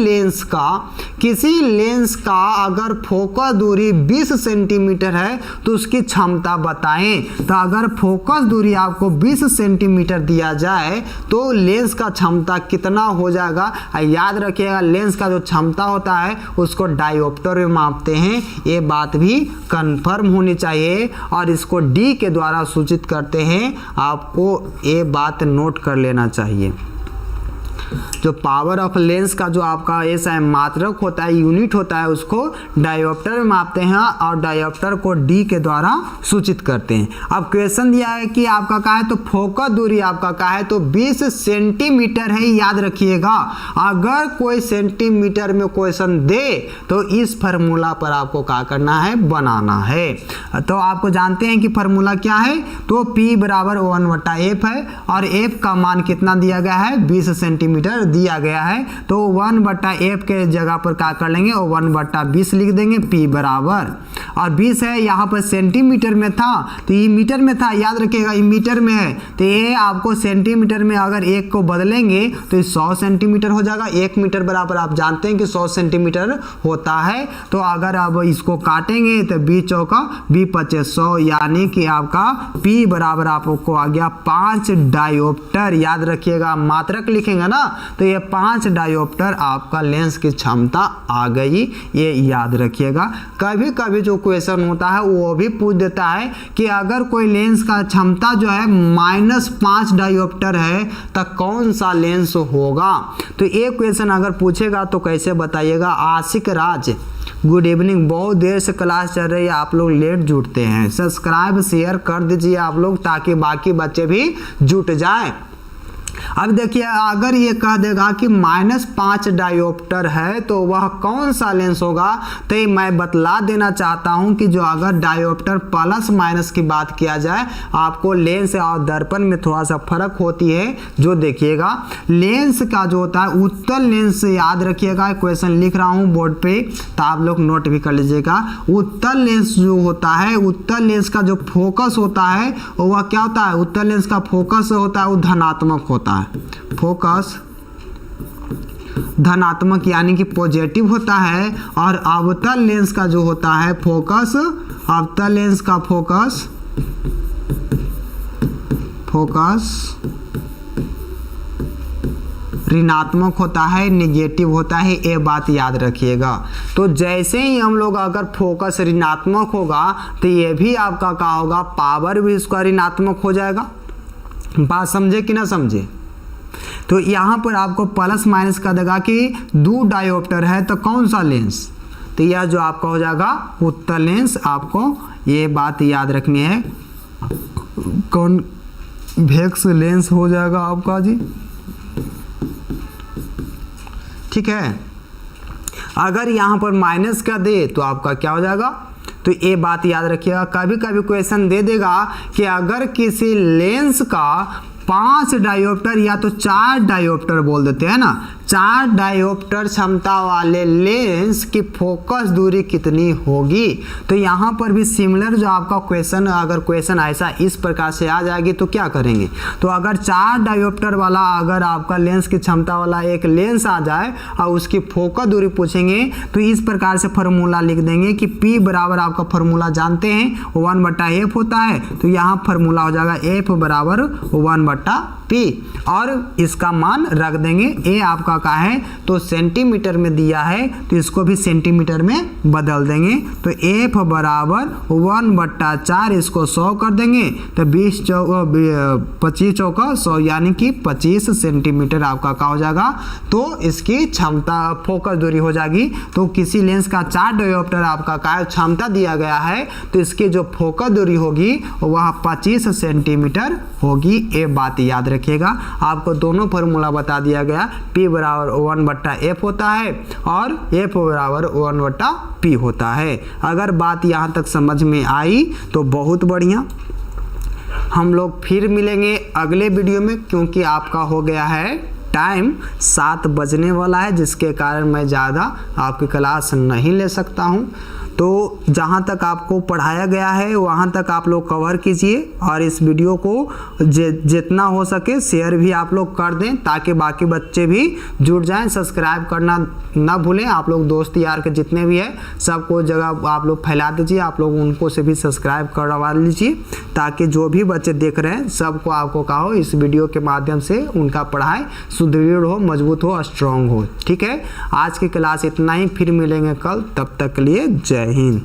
लेंस का अगर फोकस दूरी 20 सेंटीमीटर है तो उसकी क्षमता बताएं। तो अगर फोकस दूरी आपको 20 सेंटीमीटर दिया जाए तो लेंस का क्षमता कितना हो जाएगा। याद रखिएगा, लेंस का जो क्षमता होता है उसको डायोप्टर में मापते हैं, ये बात भी कंफर्म होनी चाहिए, और इसको D के द्वारा सूचित करते हैं। आपको ये बात नोट कर लेना चाहिए। जो पावर ऑफ लेंस का जो आपका SI मात्रक होता है, यूनिट होता है, उसको डायोप्टर में मापते हैं और डायोप्टर को D के द्वारा सूचित करते हैं। अब क्वेश्चन दिया है कि आपका क्या है तो फोकस दूरी आपका क्या है तो 20 सेंटीमीटर है। याद रखिएगा, अगर कोई सेंटीमीटर में क्वेश्चन दे तो इस फार्मूला पर आपको क्या करना है, बनाना है। तो आपको जानते हैं कि फार्मूला क्या है, तो P बराबर 1/f है, और f का मान कितना दिया गया है, 20 सेंटीमीटर दिया गया है। तो 1/f के जगह पर क्या कर लेंगे, 1/20 लिख देंगे। P बराबर, और 20 है यहाँ पर सेंटीमीटर में था तो ये मीटर में था, याद रखिएगा ये मीटर में है, तो ये आपको सेंटीमीटर में अगर एक को बदलेंगे तो 100 सेंटीमीटर हो जाएगा। 1 मीटर बराबर आप जानते हैं कि 100 सेंटीमीटर होता है। तो अगर आप इसको काटेंगे तो 20 चौका 20 100, यानी कि आपका P बराबर आपको आ गया 5 डायोप्टर। याद रखिएगा, मात्रक लिखेंगे ना तो ये 5 डायोप्टर आपका लेंस की क्षमता आ गई, ये याद रखिएगा। कभी कभी जो क्वेश्चन होता है वो भी पूछ देता है कि अगर कोई लेंस का क्षमता जो है -5 डायोप्टर है तो कौन सा लेंस होगा। तो ये क्वेश्चन अगर पूछेगा तो कैसे बताइएगा। आशिक राज, गुड इवनिंग, बहुत देर से क्लास चल रही है, आप लोग लेट जुटते हैं। सब्सक्राइब शेयर कर दीजिए आप लोग, ताकि बाकी बच्चे भी जुट जाएं। अब देखिए, अगर ये कह देगा कि -5 डायोप्टर है तो वह कौन सा लेंस होगा, तो मैं बतला देना चाहता हूं कि जो अगर डायोप्टर प्लस माइनस की बात किया जाए, आपको लेंस और दर्पण में थोड़ा सा फर्क होती है। जो देखिएगा, लेंस का जो होता है उत्तल लेंस, याद रखिएगा, क्वेश्चन लिख रहा हूं बोर्ड पे तो आप लोग नोट भी कर लीजिएगा। उत्तल लेंस जो होता है, उत्तल लेंस का जो फोकस होता है वह क्या होता है, उत्तल लेंस का फोकस होता है वो धनात्मक होता है। फोकस धनात्मक यानी कि पॉजिटिव होता है, और अवतल लेंस का जो होता है फोकस, अवतल लेंस का फोकस ऋणात्मक होता है, निगेटिव होता है, ये बात याद रखिएगा। तो जैसे ही हम लोग अगर फोकस ऋणात्मक होगा तो ये भी आपका क्या होगा, पावर भी इसका ऋणात्मक हो जाएगा। बात समझे कि ना समझे। तो यहाँ पर आपको प्लस माइनस का देगा कि 2 डायोप्टर है तो कौन सा लेंस, तो यह जो आपका हो जाएगा उत्तल लेंस। आपको ये बात याद रखनी है, कॉन्वेक्स लेंस हो जाएगा आपका जी, ठीक है। अगर यहाँ पर माइनस का दे तो आपका क्या हो जाएगा, तो ये बात याद रखिएगा। कभी कभी क्वेश्चन दे देगा कि अगर किसी लेंस का 5 डायोप्टर या तो 4 डायोप्टर बोल देते हैं ना, 4 डायोप्टर क्षमता वाले लेंस की फोकस दूरी कितनी होगी। तो यहाँ पर भी सिमिलर जो आपका क्वेश्चन, अगर क्वेश्चन ऐसा इस प्रकार से आ जाएगी तो क्या करेंगे। तो अगर 4 डायोप्टर वाला अगर आपका लेंस की क्षमता वाला एक लेंस आ जाए और उसकी फोकस दूरी पूछेंगे तो इस प्रकार से फॉर्मूला लिख देंगे कि P बराबर आपका फॉर्मूला जानते हैं 1/f होता है। तो यहाँ फॉर्मूला हो जाएगा F बराबर 1/P और इसका मान रख देंगे। ए आपका का है तो सेंटीमीटर में दिया है तो इसको भी सेंटीमीटर में बदल देंगे। तो F बराबर 1/4 इसको 100 कर देंगे तो 25 चौका 100 यानी कि 25 सेंटीमीटर आपका का हो जाएगा। तो इसकी क्षमता फोकस दूरी हो जाएगी। तो किसी लेंस का 4 डायोप्टर आपका का क्षमता दिया गया है तो इसकी जो फोकस दूरी होगी वह 25 सेंटीमीटर होगी। ये बात याद रखिएगा। आपको दोनों फॉर्मूला बता दिया गया, P बराबर 1/f होता है और F बराबर 1/P होता है। अगर बात यहाँ तक समझ में आई तो बहुत बढ़िया। हम लोग फिर मिलेंगे अगले वीडियो में, क्योंकि आपका हो गया है टाइम 7 बजने वाला है, जिसके कारण मैं ज़्यादा आपकी क्लास नहीं ले सकता हूँ। तो जहाँ तक आपको पढ़ाया गया है वहाँ तक आप लोग कवर कीजिए और इस वीडियो को जितना हो सके शेयर भी आप लोग कर दें ताकि बाकी बच्चे भी जुड़ जाएं। सब्सक्राइब करना ना भूलें। आप लोग दोस्त यार के जितने भी है सबको जगह आप लोग फैला दीजिए। आप लोग उनको से भी सब्सक्राइब करवा लीजिए ताकि जो भी बच्चे देख रहे हैं सबको आपको कहा हो इस वीडियो के माध्यम से उनका पढ़ाई सुदृढ़ हो, मजबूत हो, स्ट्रॉन्ग हो। ठीक है, आज की क्लास इतना ही, फिर मिलेंगे कल। तब तक के लिए जय हिंद।